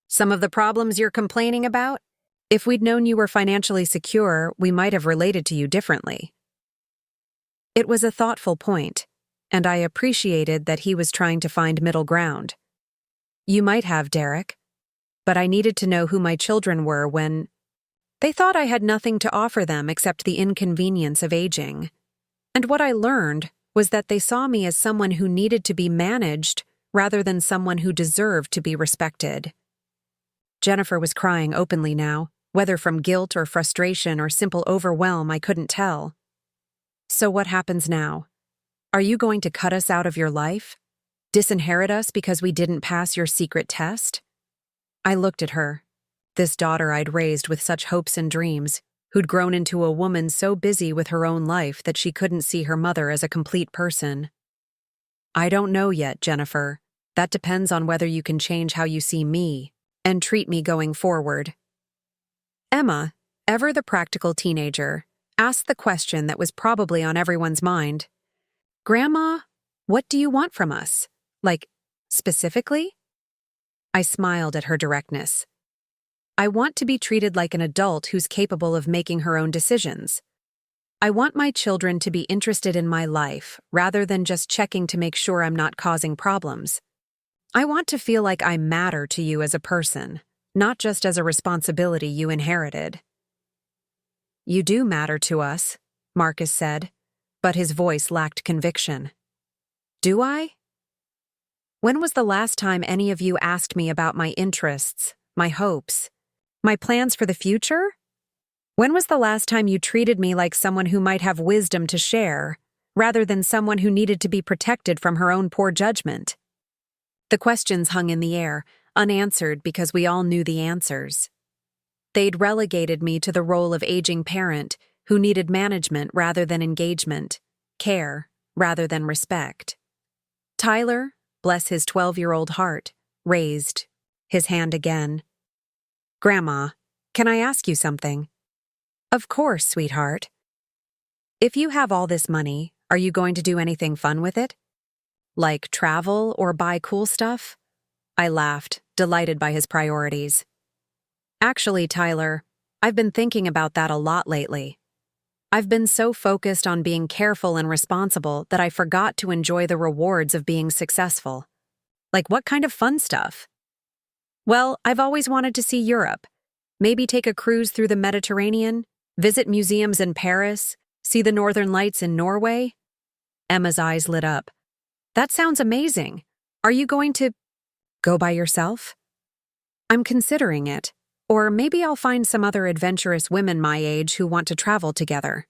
some of the problems you're complaining about? If we'd known you were financially secure, we might have related to you differently." It was a thoughtful point, and I appreciated that he was trying to find middle ground. "You might have, Derek, but I needed to know who my children were when they thought I had nothing to offer them except the inconvenience of aging. And what I learned was that they saw me as someone who needed to be managed rather than someone who deserved to be respected." Jennifer was crying openly now, whether from guilt or frustration or simple overwhelm, I couldn't tell. "So what happens now? Are you going to cut us out of your life? Disinherit us because we didn't pass your secret test?" I looked at her, this daughter I'd raised with such hopes and dreams, who'd grown into a woman so busy with her own life that she couldn't see her mother as a complete person. "I don't know yet, Jennifer. That depends on whether you can change how you see me and treat me going forward." Emma, ever the practical teenager, asked the question that was probably on everyone's mind. "Grandma, what do you want from us? Like, specifically?" I smiled at her directness. "I want to be treated like an adult who's capable of making her own decisions. I want my children to be interested in my life rather than just checking to make sure I'm not causing problems. I want to feel like I matter to you as a person, not just as a responsibility you inherited." "You do matter to us," Marcus said, but his voice lacked conviction. "Do I? When was the last time any of you asked me about my interests, my hopes, my plans for the future? When was the last time you treated me like someone who might have wisdom to share, rather than someone who needed to be protected from her own poor judgment?" The questions hung in the air, unanswered because we all knew the answers. They'd relegated me to the role of aging parent who needed management rather than engagement, care rather than respect. Tyler, bless his 12-year-old heart, raised his hand again. "Grandma, can I ask you something?" "Of course, sweetheart." "If you have all this money, are you going to do anything fun with it?" Like travel or buy cool stuff? I laughed, delighted by his priorities. Actually, Tyler, I've been thinking about that a lot lately. I've been so focused on being careful and responsible that I forgot to enjoy the rewards of being successful. Like what kind of fun stuff? Well, I've always wanted to see Europe. Maybe take a cruise through the Mediterranean, visit museums in Paris, see the Northern Lights in Norway. Emma's eyes lit up. That sounds amazing. Are you going to go by yourself? I'm considering it. Or maybe I'll find some other adventurous women my age who want to travel together.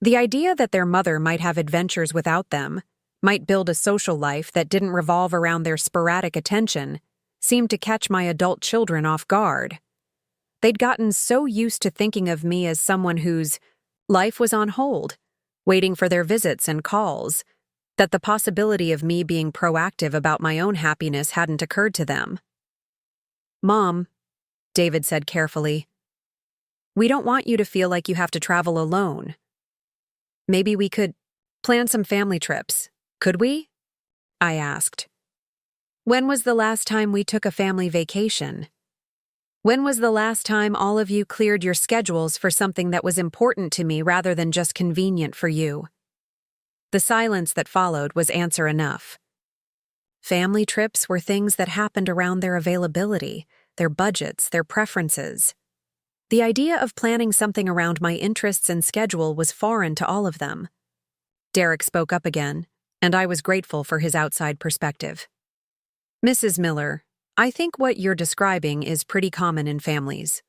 The idea that their mother might have adventures without them, might build a social life that didn't revolve around their sporadic attention, seemed to catch my adult children off guard. They'd gotten so used to thinking of me as someone whose life was on hold, waiting for their visits and calls, that the possibility of me being proactive about my own happiness hadn't occurred to them. Mom, David said carefully, we don't want you to feel like you have to travel alone. Maybe we could plan some family trips, could we? I asked. When was the last time we took a family vacation? When was the last time all of you cleared your schedules for something that was important to me rather than just convenient for you? The silence that followed was answer enough. Family trips were things that happened around their availability, their budgets, their preferences. The idea of planning something around my interests and schedule was foreign to all of them. Derek spoke up again, and I was grateful for his outside perspective. Mrs. Miller, I think what you're describing is pretty common in families.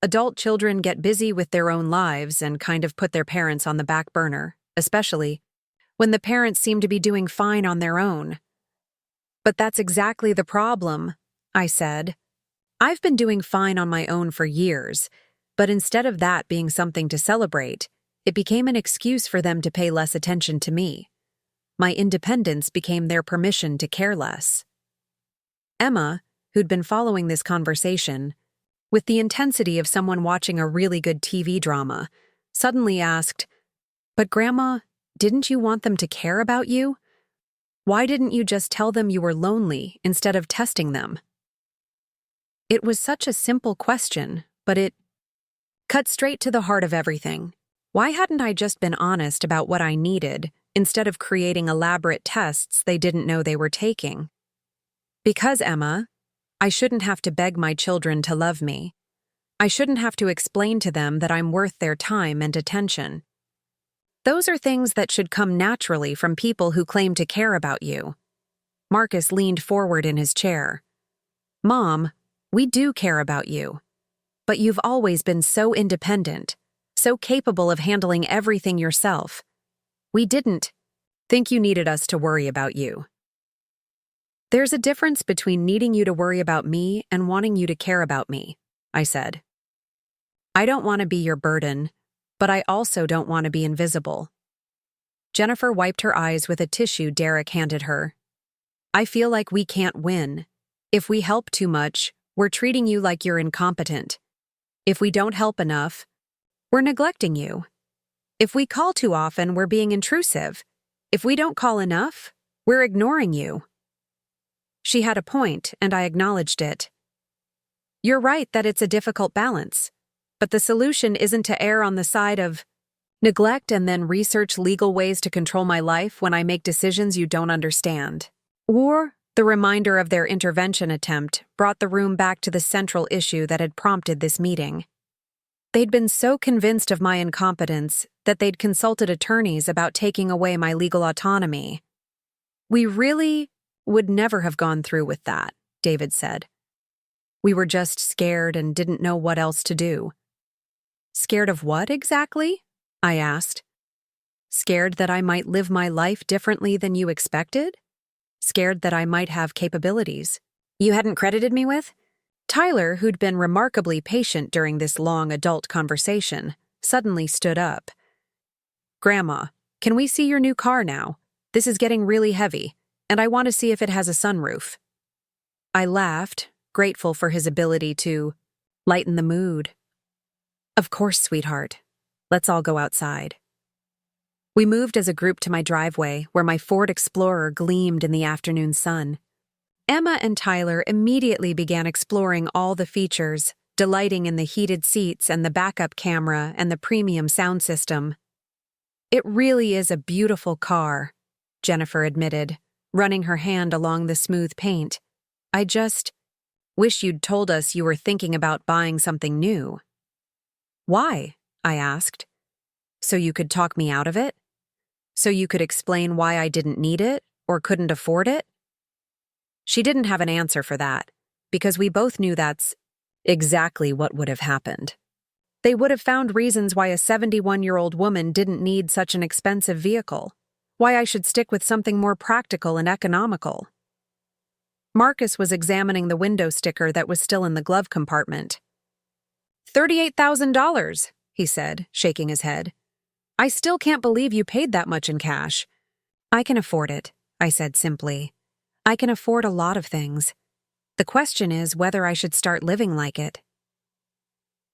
Adult children get busy with their own lives and kind of put their parents on the back burner, especially when the parents seem to be doing fine on their own. But that's exactly the problem, I said. I've been doing fine on my own for years, but instead of that being something to celebrate, it became an excuse for them to pay less attention to me. My independence became their permission to care less. Emma, who'd been following this conversation, with the intensity of someone watching a really good TV drama, suddenly asked, "But Grandma, didn't you want them to care about you? Why didn't you just tell them you were lonely instead of testing them?" It was such a simple question, but it cut straight to the heart of everything. Why hadn't I just been honest about what I needed instead of creating elaborate tests they didn't know they were taking? Because, Emma, I shouldn't have to beg my children to love me. I shouldn't have to explain to them that I'm worth their time and attention. Those are things that should come naturally from people who claim to care about you. Marcus leaned forward in his chair. Mom, we do care about you. But you've always been so independent, so capable of handling everything yourself. We didn't think you needed us to worry about you. There's a difference between needing you to worry about me and wanting you to care about me, I said. I don't want to be your burden, but I also don't want to be invisible. Jennifer wiped her eyes with a tissue Derek handed her. I feel like we can't win. If we help too much, we're treating you like you're incompetent. If we don't help enough, we're neglecting you. If we call too often, we're being intrusive. If we don't call enough, we're ignoring you. She had a point, and I acknowledged it. You're right that it's a difficult balance, but the solution isn't to err on the side of neglect and then research legal ways to control my life when I make decisions you don't understand. Or the reminder of their intervention attempt brought the room back to the central issue that had prompted this meeting. They'd been so convinced of my incompetence that they'd consulted attorneys about taking away my legal autonomy. We really would never have gone through with that, David said. We were just scared and didn't know what else to do. Scared of what exactly? I asked. Scared that I might live my life differently than you expected? Scared that I might have capabilities you hadn't credited me with? Tyler, who'd been remarkably patient during this long adult conversation, suddenly stood up. Grandma, can we see your new car now? This is getting really heavy, and I want to see if it has a sunroof. I laughed, grateful for his ability to lighten the mood. Of course, sweetheart. Let's all go outside. We moved as a group to my driveway, where my Ford Explorer gleamed in the afternoon sun. Emma and Tyler immediately began exploring all the features, delighting in the heated seats and the backup camera and the premium sound system. "It really is a beautiful car," Jennifer admitted, running her hand along the smooth paint. "I just wish you'd told us you were thinking about buying something new." "Why?" I asked. "So you could talk me out of it? So you could explain why I didn't need it or couldn't afford it?" She didn't have an answer for that, because we both knew that's exactly what would have happened. They would have found reasons why a 71-year-old woman didn't need such an expensive vehicle, why I should stick with something more practical and economical. Marcus was examining the window sticker that was still in the glove compartment. $38,000, he said, shaking his head. "I still can't believe you paid that much in cash." "I can afford it," I said simply. "I can afford a lot of things. The question is whether I should start living like it."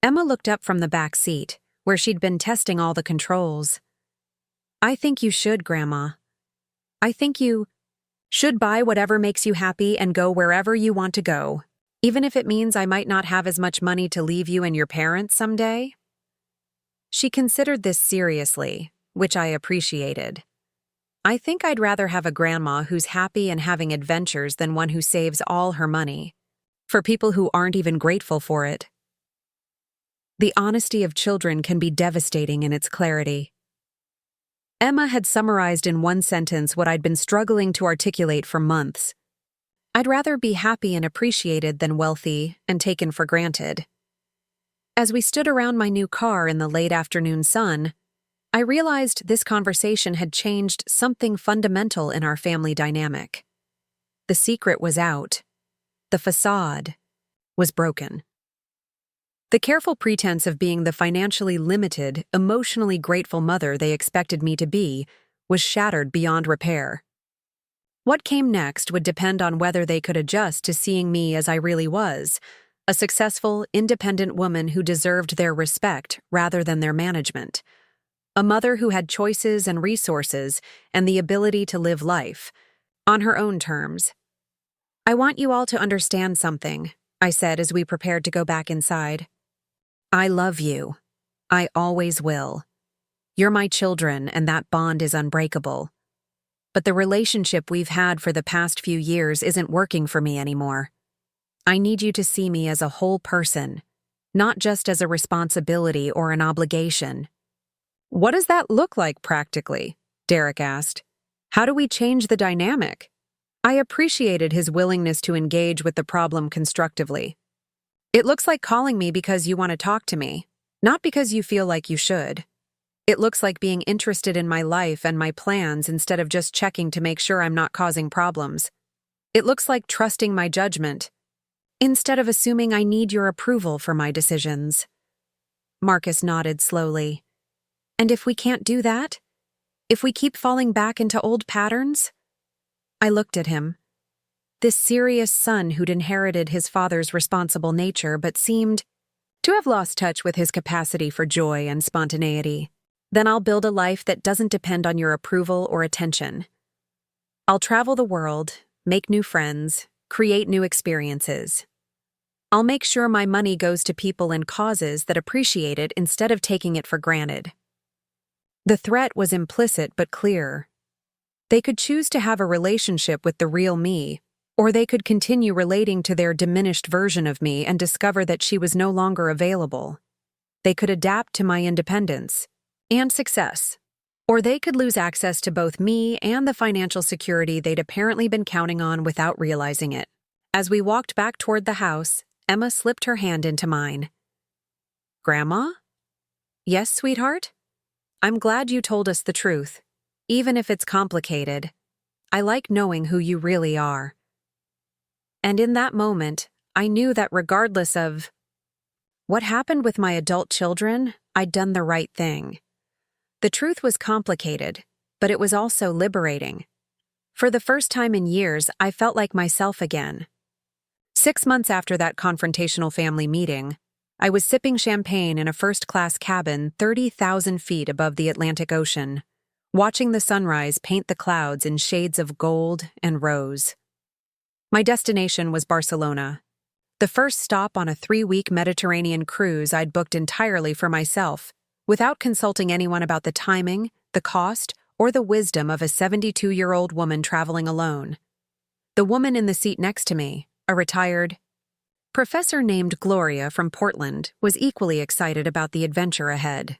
Emma looked up from the back seat, where she'd been testing all the controls. "I think you should, Grandma. I think you should buy whatever makes you happy and go wherever you want to go, even if it means I might not have as much money to leave you and your parents someday." She considered this seriously, which I appreciated. I think I'd rather have a grandma who's happy and having adventures than one who saves all her money for people who aren't even grateful for it. The honesty of children can be devastating in its clarity. Emma had summarized in one sentence what I'd been struggling to articulate for months. I'd rather be happy and appreciated than wealthy and taken for granted. As we stood around my new car in the late afternoon sun, I realized this conversation had changed something fundamental in our family dynamic. The secret was out. The facade was broken. The careful pretense of being the financially limited, emotionally grateful mother they expected me to be was shattered beyond repair. What came next would depend on whether they could adjust to seeing me as I really was, a successful, independent woman who deserved their respect rather than their management. A mother who had choices and resources and the ability to live life on her own terms. "I want you all to understand something," I said as we prepared to go back inside. "I love you. I always will. You're my children, and that bond is unbreakable. But the relationship we've had for the past few years isn't working for me anymore. I need you to see me as a whole person, not just as a responsibility or an obligation." "What does that look like practically?" Derek asked. "How do we change the dynamic?" I appreciated his willingness to engage with the problem constructively. "It looks like calling me because you want to talk to me, not because you feel like you should. It looks like being interested in my life and my plans instead of just checking to make sure I'm not causing problems. It looks like trusting my judgment, instead of assuming I need your approval for my decisions." Marcus nodded slowly. "And if we can't do that? If we keep falling back into old patterns?" I looked at him. This serious son who'd inherited his father's responsible nature but seemed to have lost touch with his capacity for joy and spontaneity. "Then I'll build a life that doesn't depend on your approval or attention. I'll travel the world, make new friends, create new experiences. I'll make sure my money goes to people and causes that appreciate it instead of taking it for granted." The threat was implicit but clear. They could choose to have a relationship with the real me, or they could continue relating to their diminished version of me and discover that she was no longer available. They could adapt to my independence and success, or they could lose access to both me and the financial security they'd apparently been counting on without realizing it. As we walked back toward the house, Emma slipped her hand into mine. "Grandma?" "Yes, sweetheart? I'm glad you told us the truth, even if it's complicated. I like knowing who you really are." And in that moment, I knew that regardless of what happened with my adult children, I'd done the right thing. The truth was complicated, but it was also liberating. For the first time in years, I felt like myself again. 6 months after that confrontational family meeting, I was sipping champagne in a first-class cabin 30,000 feet above the Atlantic Ocean, watching the sunrise paint the clouds in shades of gold and rose. My destination was Barcelona, the first stop on a 3-week Mediterranean cruise I'd booked entirely for myself, without consulting anyone about the timing, the cost, or the wisdom of a 72-year-old woman traveling alone. The woman in the seat next to me, a retired professor named Gloria from Portland, was equally excited about the adventure ahead.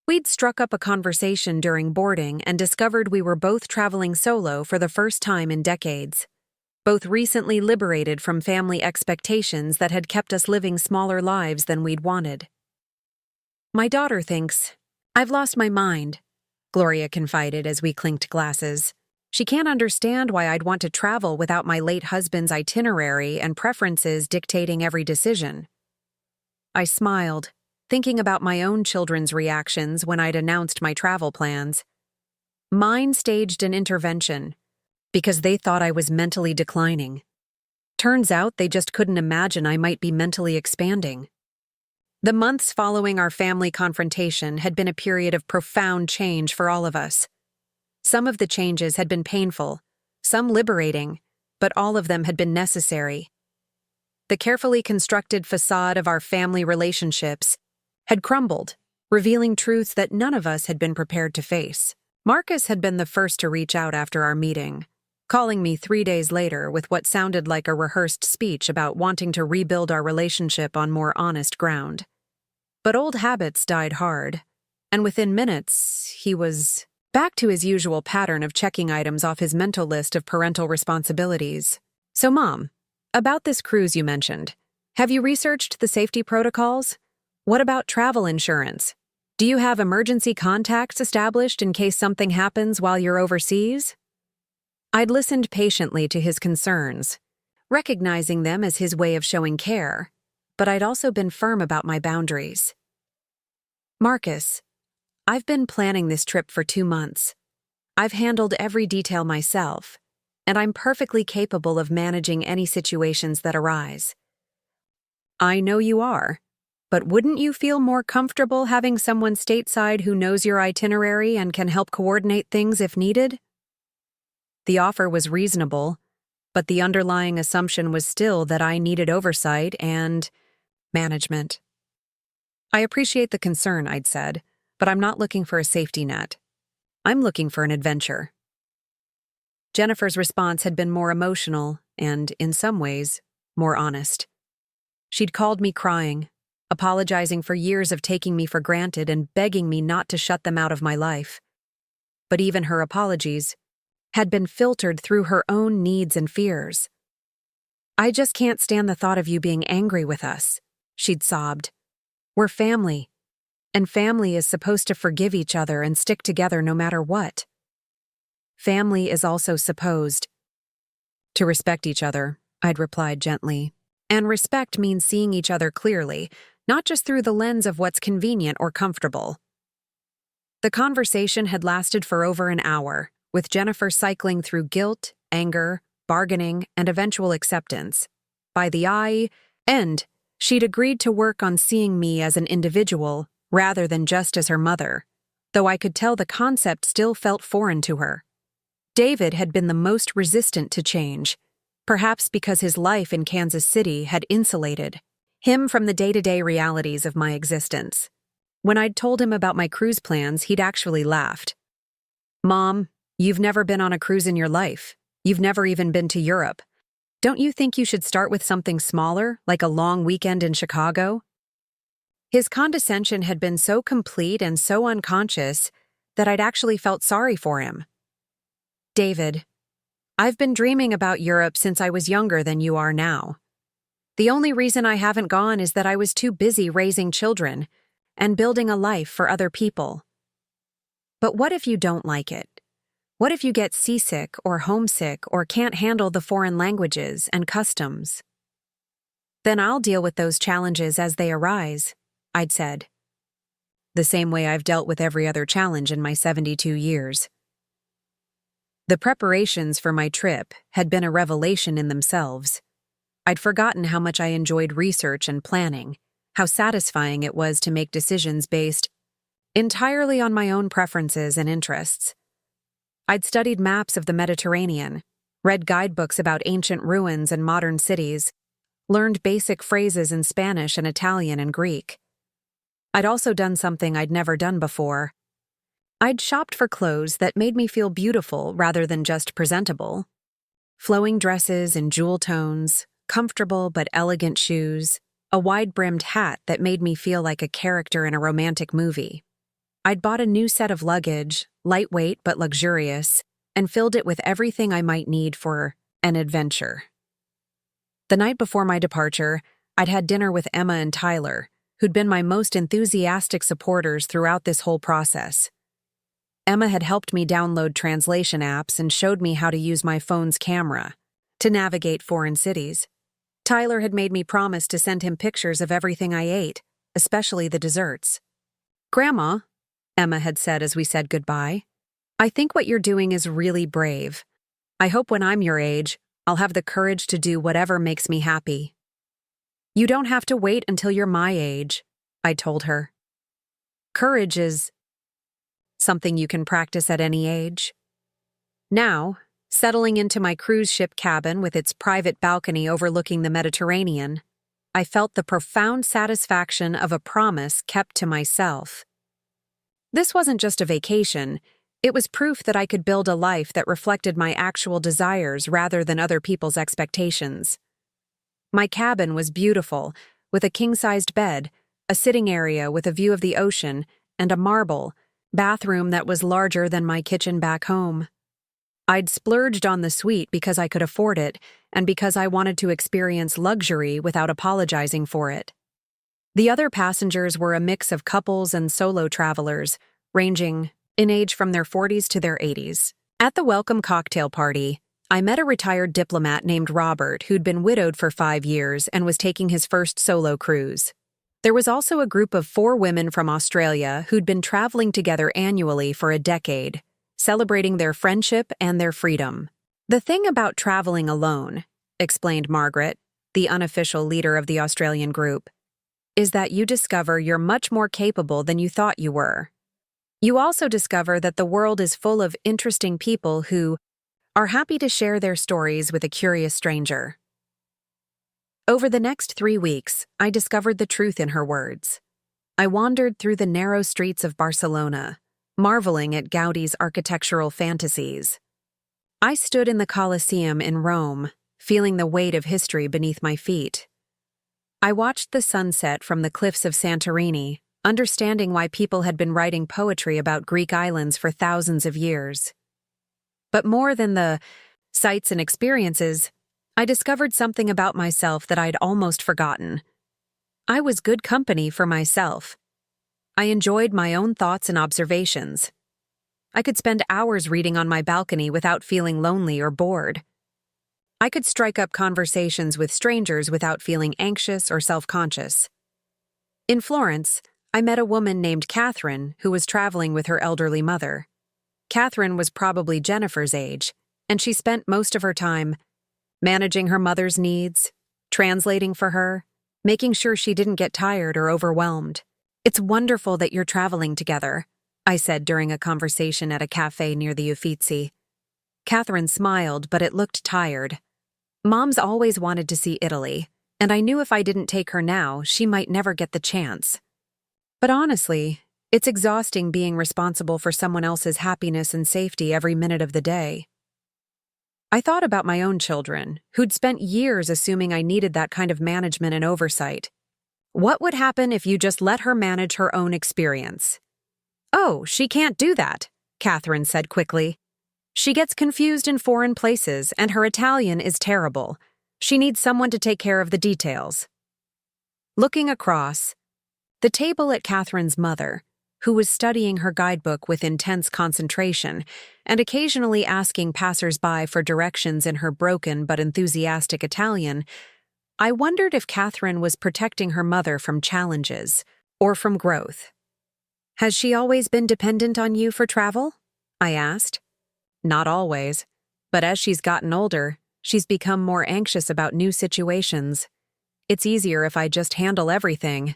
We'd struck up a conversation during boarding and discovered we were both traveling solo for the first time in decades, both recently liberated from family expectations that had kept us living smaller lives than we'd wanted. "My daughter thinks I've lost my mind," Gloria confided as we clinked glasses. "She can't understand why I'd want to travel without my late husband's itinerary and preferences dictating every decision." I smiled, thinking about my own children's reactions when I'd announced my travel plans. Mine staged an intervention because they thought I was mentally declining. Turns out they just couldn't imagine I might be mentally expanding. The months following our family confrontation had been a period of profound change for all of us. Some of the changes had been painful, some liberating, but all of them had been necessary. The carefully constructed facade of our family relationships had crumbled, revealing truths that none of us had been prepared to face. Marcus had been the first to reach out after our meeting, calling me 3 days later with what sounded like a rehearsed speech about wanting to rebuild our relationship on more honest ground. But old habits died hard, and within minutes, he was back to his usual pattern of checking items off his mental list of parental responsibilities. "So, Mom, about this cruise you mentioned, have you researched the safety protocols? What about travel insurance? Do you have emergency contacts established in case something happens while you're overseas?" I'd listened patiently to his concerns, recognizing them as his way of showing care, but I'd also been firm about my boundaries. "Marcus, I've been planning this trip for 2 months. I've handled every detail myself, and I'm perfectly capable of managing any situations that arise." "I know you are, but wouldn't you feel more comfortable having someone stateside who knows your itinerary and can help coordinate things if needed?" The offer was reasonable, but the underlying assumption was still that I needed oversight and management. "I appreciate the concern," I'd said, "but I'm not looking for a safety net. I'm looking for an adventure." Jennifer's response had been more emotional and, in some ways, more honest. She'd called me crying, apologizing for years of taking me for granted and begging me not to shut them out of my life. But even her apologies had been filtered through her own needs and fears. "I just can't stand the thought of you being angry with us," she'd sobbed. "We're family, and family is supposed to forgive each other and stick together no matter what. Family is also supposed to respect each other," I'd replied gently. "And respect means seeing each other clearly, not just through the lens of what's convenient or comfortable." The conversation had lasted for over an hour, with Jennifer cycling through guilt, anger, bargaining, and eventual acceptance. By the end, she'd agreed to work on seeing me as an individual rather than just as her mother, though I could tell the concept still felt foreign to her. David had been the most resistant to change, perhaps because his life in Kansas City had insulated him from the day-to-day realities of my existence. When I'd told him about my cruise plans, he'd actually laughed. "Mom, you've never been on a cruise in your life. You've never even been to Europe. Don't you think you should start with something smaller, like a long weekend in Chicago?" His condescension had been so complete and so unconscious that I'd actually felt sorry for him. "David, I've been dreaming about Europe since I was younger than you are now. The only reason I haven't gone is that I was too busy raising children and building a life for other people. But what if you don't like it? What if you get seasick or homesick or can't handle the foreign languages and customs? Then I'll deal with those challenges as they arise," I'd said. The same way I've dealt with every other challenge in my 72 years. The preparations for my trip had been a revelation in themselves. I'd forgotten how much I enjoyed research and planning, how satisfying it was to make decisions based entirely on my own preferences and interests. I'd studied maps of the Mediterranean, read guidebooks about ancient ruins and modern cities, learned basic phrases in Spanish and Italian and Greek. I'd also done something I'd never done before. I'd shopped for clothes that made me feel beautiful rather than just presentable. Flowing dresses in jewel tones, comfortable but elegant shoes, a wide-brimmed hat that made me feel like a character in a romantic movie. I'd bought a new set of luggage, lightweight but luxurious, and filled it with everything I might need for an adventure. The night before my departure, I'd had dinner with Emma and Tyler, who'd been my most enthusiastic supporters throughout this whole process. Emma had helped me download translation apps and showed me how to use my phone's camera to navigate foreign cities. Tyler had made me promise to send him pictures of everything I ate, especially the desserts. "Grandma," Emma had said as we said goodbye, "I think what you're doing is really brave. I hope when I'm your age, I'll have the courage to do whatever makes me happy." "You don't have to wait until you're my age," I told her. "Courage is something you can practice at any age." Now, settling into my cruise ship cabin with its private balcony overlooking the Mediterranean, I felt the profound satisfaction of a promise kept to myself. This wasn't just a vacation, it was proof that I could build a life that reflected my actual desires rather than other people's expectations. My cabin was beautiful, with a king-sized bed, a sitting area with a view of the ocean, and a marble bathroom that was larger than my kitchen back home. I'd splurged on the suite because I could afford it and because I wanted to experience luxury without apologizing for it. The other passengers were a mix of couples and solo travelers, ranging in age from their 40s to their 80s. At the welcome cocktail party, I met a retired diplomat named Robert who'd been widowed for 5 years and was taking his first solo cruise. There was also a group of 4 women from Australia who'd been traveling together annually for a decade, celebrating their friendship and their freedom. "The thing about traveling alone," explained Margaret, the unofficial leader of the Australian group, "is that you discover you're much more capable than you thought you were. You also discover that the world is full of interesting people who are happy to share their stories with a curious stranger." Over the next 3 weeks, I discovered the truth in her words. I wandered through the narrow streets of Barcelona, marveling at Gaudi's architectural fantasies. I stood in the Colosseum in Rome, feeling the weight of history beneath my feet. I watched the sunset from the cliffs of Santorini, understanding why people had been writing poetry about Greek islands for thousands of years. But more than the sights and experiences, I discovered something about myself that I'd almost forgotten. I was good company for myself. I enjoyed my own thoughts and observations. I could spend hours reading on my balcony without feeling lonely or bored. I could strike up conversations with strangers without feeling anxious or self-conscious. In Florence, I met a woman named Catherine who was traveling with her elderly mother. Catherine was probably Jennifer's age, and she spent most of her time managing her mother's needs, translating for her, making sure she didn't get tired or overwhelmed. "It's wonderful that you're traveling together," I said during a conversation at a cafe near the Uffizi. Catherine smiled, but it looked tired. Mom's always wanted to see Italy, and I knew if I didn't take her now, she might never get the chance. But honestly, it's exhausting being responsible for someone else's happiness and safety every minute of the day. I thought about my own children, who'd spent years assuming I needed that kind of management and oversight. What would happen if you just let her manage her own experience? "Oh, she can't do that," Catherine said quickly. "She gets confused in foreign places, and her Italian is terrible. She needs someone to take care of the details." Looking across, the table at Catherine's mother, who was studying her guidebook with intense concentration and occasionally asking passers-by for directions in her broken but enthusiastic Italian, I wondered if Catherine was protecting her mother from challenges or from growth. "Has she always been dependent on you for travel?" I asked. "Not always, but as she's gotten older, she's become more anxious about new situations. It's easier if I just handle everything."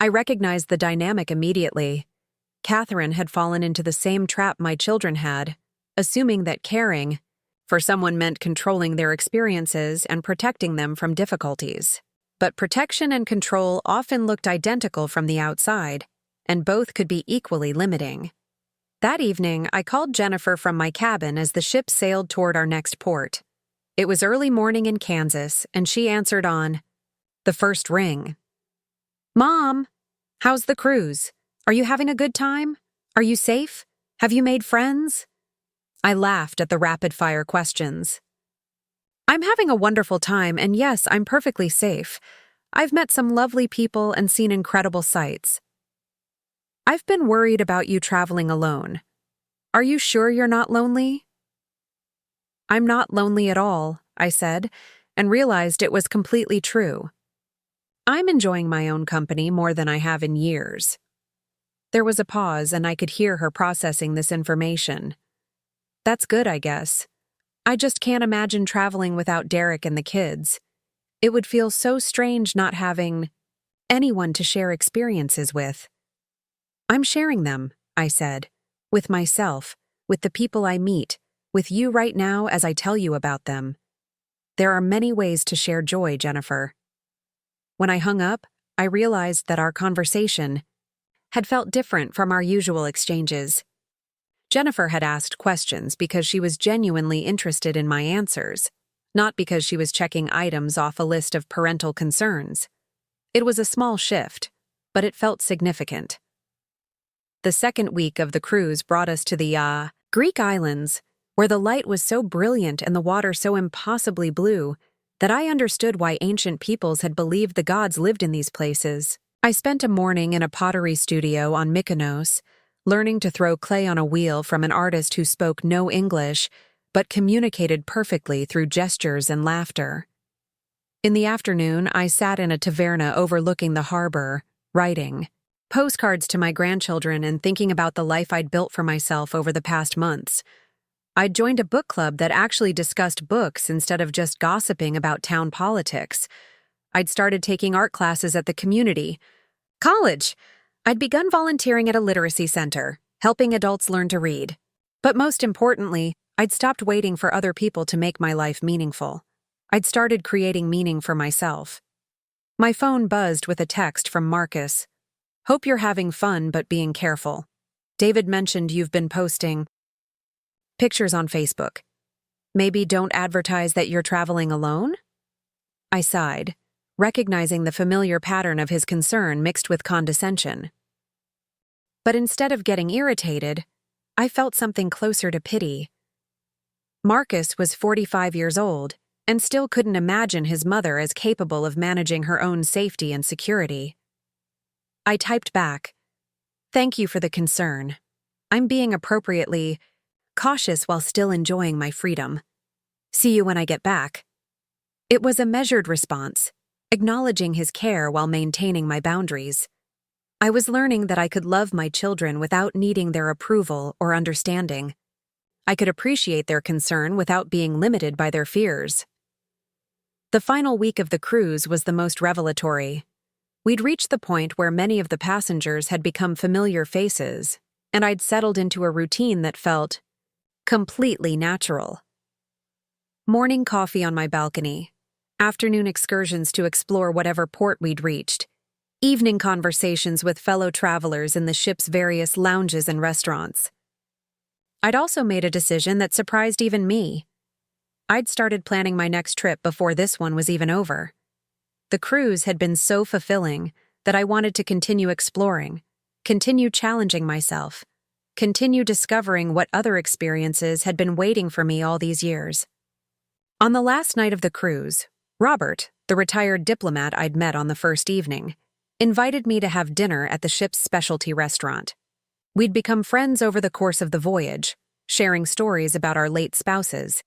I recognized the dynamic immediately. Catherine had fallen into the same trap my children had, assuming that caring for someone meant controlling their experiences and protecting them from difficulties. But protection and control often looked identical from the outside, and both could be equally limiting. That evening, I called Jennifer from my cabin as the ship sailed toward our next port. It was early morning in Kansas, and she answered on the first ring. "Mom, how's the cruise? Are you having a good time? Are you safe? Have you made friends?" I laughed at the rapid-fire questions. "I'm having a wonderful time, and yes, I'm perfectly safe. I've met some lovely people and seen incredible sights. I've been worried about you traveling alone. Are you sure you're not lonely?" "I'm not lonely at all," I said, and realized it was completely true. I'm enjoying my own company more than I have in years. There was a pause, and I could hear her processing this information. That's good, I guess. I just can't imagine traveling without Derek and the kids. It would feel so strange not having anyone to share experiences with. "I'm sharing them," I said, "with myself, with the people I meet, with you right now as I tell you about them. There are many ways to share joy, Jennifer." When I hung up, I realized that our conversation had felt different from our usual exchanges. Jennifer had asked questions because she was genuinely interested in my answers, not because she was checking items off a list of parental concerns. It was a small shift, but it felt significant. The second week of the cruise brought us to the Greek islands, where the light was so brilliant and the water so impossibly blue that I understood why ancient peoples had believed the gods lived in these places. I spent a morning in a pottery studio on Mykonos, learning to throw clay on a wheel from an artist who spoke no English but communicated perfectly through gestures and laughter. In the afternoon, I sat in a taverna overlooking the harbor, writing postcards to my grandchildren and thinking about the life I'd built for myself over the past months. I'd joined a book club that actually discussed books instead of just gossiping about town politics. I'd started taking art classes at the community college. I'd begun volunteering at a literacy center, helping adults learn to read. But most importantly, I'd stopped waiting for other people to make my life meaningful. I'd started creating meaning for myself. My phone buzzed with a text from Marcus. "Hope you're having fun but being careful. David mentioned you've been posting pictures on Facebook. Maybe don't advertise that you're traveling alone?" I sighed, recognizing the familiar pattern of his concern mixed with condescension. But instead of getting irritated, I felt something closer to pity. Marcus was 45 years old and still couldn't imagine his mother as capable of managing her own safety and security. I typed back, "Thank you for the concern. I'm being appropriately cautious while still enjoying my freedom. See you when I get back." It was a measured response, acknowledging his care while maintaining my boundaries. I was learning that I could love my children without needing their approval or understanding. I could appreciate their concern without being limited by their fears. The final week of the cruise was the most revelatory. We'd reached the point where many of the passengers had become familiar faces, and I'd settled into a routine that felt completely natural. Morning coffee on my balcony, afternoon excursions to explore whatever port we'd reached, evening conversations with fellow travelers in the ship's various lounges and restaurants. I'd also made a decision that surprised even me. I'd started planning my next trip before this one was even over. The cruise had been so fulfilling that I wanted to continue exploring, continue challenging myself, continue discovering what other experiences had been waiting for me all these years. On the last night of the cruise, Robert, the retired diplomat I'd met on the first evening, invited me to have dinner at the ship's specialty restaurant. We'd become friends over the course of the voyage, sharing stories about our late spouses,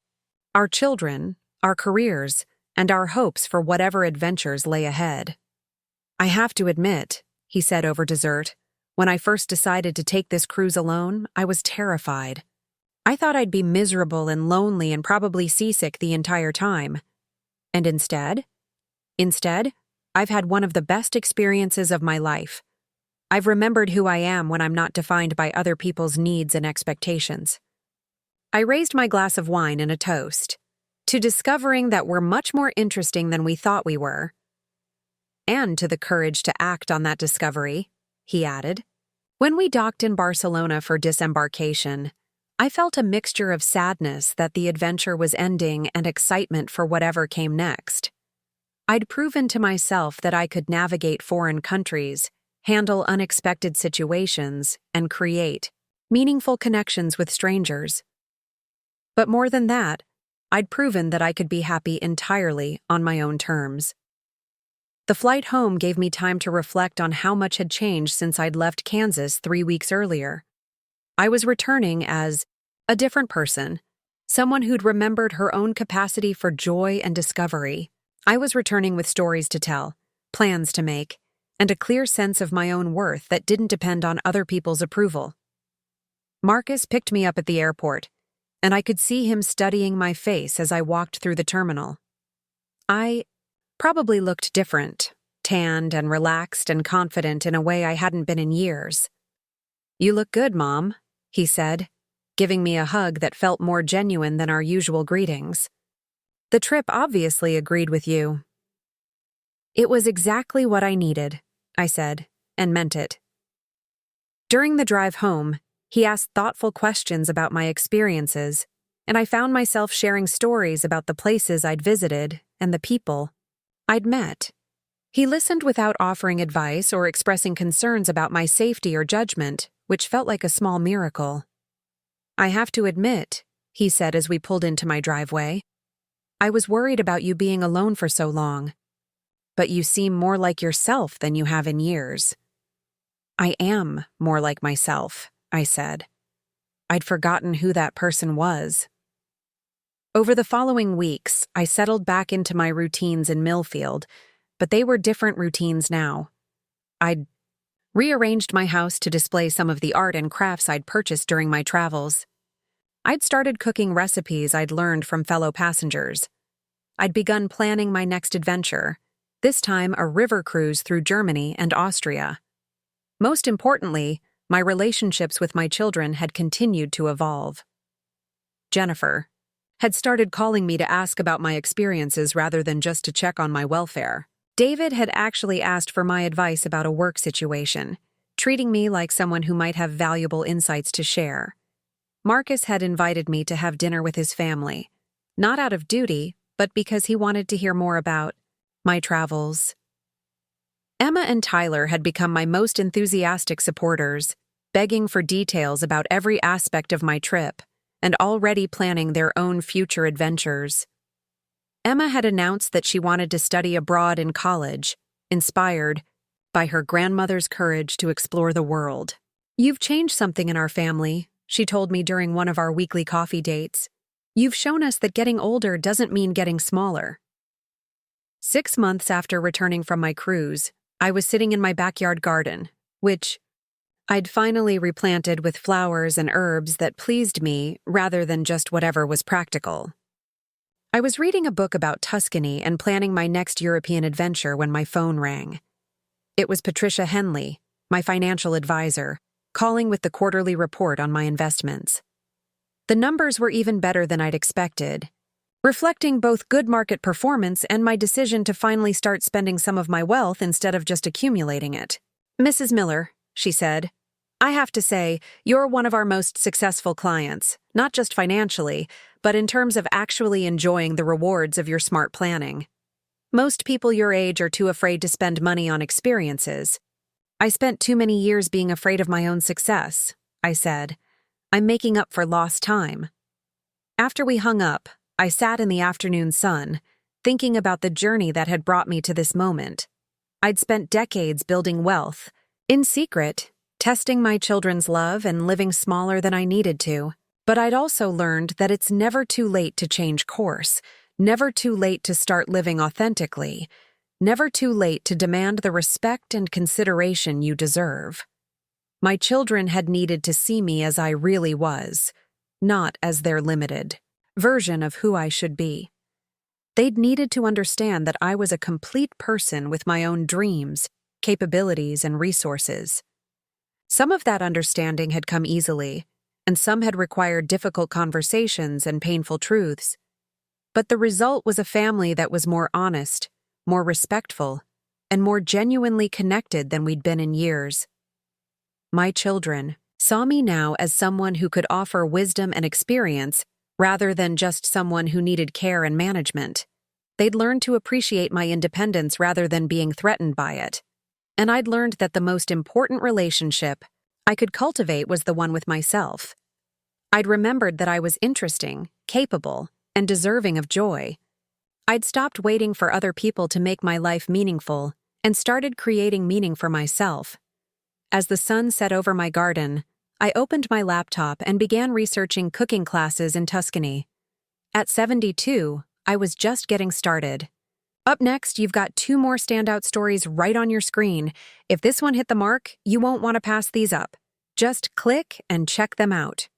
our children, our careers, and our hopes for whatever adventures lay ahead. "I have to admit," he said over dessert, "when I first decided to take this cruise alone, I was terrified. I thought I'd be miserable and lonely and probably seasick the entire time. And instead, I've had one of the best experiences of my life. I've remembered who I am when I'm not defined by other people's needs and expectations. I raised my glass of wine in a toast to discovering that we're much more interesting than we thought we were, and to the courage to act on that discovery, he added. When we docked in Barcelona for disembarkation, I felt a mixture of sadness that the adventure was ending and excitement for whatever came next. I'd proven to myself that I could navigate foreign countries, handle unexpected situations, and create meaningful connections with strangers. But more than that, I'd proven that I could be happy entirely on my own terms. The flight home gave me time to reflect on how much had changed since I'd left Kansas 3 weeks earlier. I was returning as a different person, someone who'd remembered her own capacity for joy and discovery. I was returning with stories to tell, plans to make, and a clear sense of my own worth that didn't depend on other people's approval. Marcus picked me up at the airport, and I could see him studying my face as I walked through the terminal. I probably looked different, tanned and relaxed and confident in a way I hadn't been in years. "You look good, Mom," he said, giving me a hug that felt more genuine than our usual greetings. "The trip obviously agreed with you." "It was exactly what I needed," I said, and meant it. During the drive home, he asked thoughtful questions about my experiences, and I found myself sharing stories about the places I'd visited and the people I'd met. He listened without offering advice or expressing concerns about my safety or judgment, which felt like a small miracle. "I have to admit," he said as we pulled into my driveway, "I was worried about you being alone for so long. But you seem more like yourself than you have in years." "I am more like myself," I said. I'd forgotten who that person was. Over the following weeks, I settled back into my routines in Millfield, but they were different routines now. I'd rearranged my house to display some of the art and crafts I'd purchased during my travels. I'd started cooking recipes I'd learned from fellow passengers. I'd begun planning my next adventure, this time a river cruise through Germany and Austria. Most importantly, my relationships with my children had continued to evolve. Jennifer had started calling me to ask about my experiences rather than just to check on my welfare. David had actually asked for my advice about a work situation, treating me like someone who might have valuable insights to share. Marcus had invited me to have dinner with his family, not out of duty, but because he wanted to hear more about my travels. Emma and Tyler had become my most enthusiastic supporters, begging for details about every aspect of my trip, and already planning their own future adventures. Emma had announced that she wanted to study abroad in college, inspired by her grandmother's courage to explore the world. "You've changed something in our family," she told me during one of our weekly coffee dates. "You've shown us that getting older doesn't mean getting smaller." 6 months after returning from my cruise, I was sitting in my backyard garden, which I'd finally replanted with flowers and herbs that pleased me rather than just whatever was practical. I was reading a book about Tuscany and planning my next European adventure when my phone rang. It was Patricia Henley, my financial advisor, calling with the quarterly report on my investments. The numbers were even better than I'd expected, reflecting both good market performance and my decision to finally start spending some of my wealth instead of just accumulating it. "Mrs. Miller," she said, "I have to say, you're one of our most successful clients, not just financially, but in terms of actually enjoying the rewards of your smart planning. Most people your age are too afraid to spend money on experiences. I spent too many years being afraid of my own success," I said. "I'm making up for lost time." After we hung up, I sat in the afternoon sun, thinking about the journey that had brought me to this moment. I'd spent decades building wealth, in secret, testing my children's love and living smaller than I needed to. But I'd also learned that it's never too late to change course, never too late to start living authentically, never too late to demand the respect and consideration you deserve. My children had needed to see me as I really was, not as their limited version of who I should be. They'd needed to understand that I was a complete person with my own dreams, capabilities, and resources. Some of that understanding had come easily, and some had required difficult conversations and painful truths. But the result was a family that was more honest, more respectful, and more genuinely connected than we'd been in years. My children saw me now as someone who could offer wisdom and experience rather than just someone who needed care and management. They'd learned to appreciate my independence rather than being threatened by it. And I'd learned that the most important relationship I could cultivate was the one with myself. I'd remembered that I was interesting, capable, and deserving of joy. I'd stopped waiting for other people to make my life meaningful and started creating meaning for myself. As the sun set over my garden, I opened my laptop and began researching cooking classes in Tuscany. At 72, I was just getting started. Up next, you've got 2 more standout stories right on your screen. If this one hit the mark, you won't want to pass these up. Just click and check them out.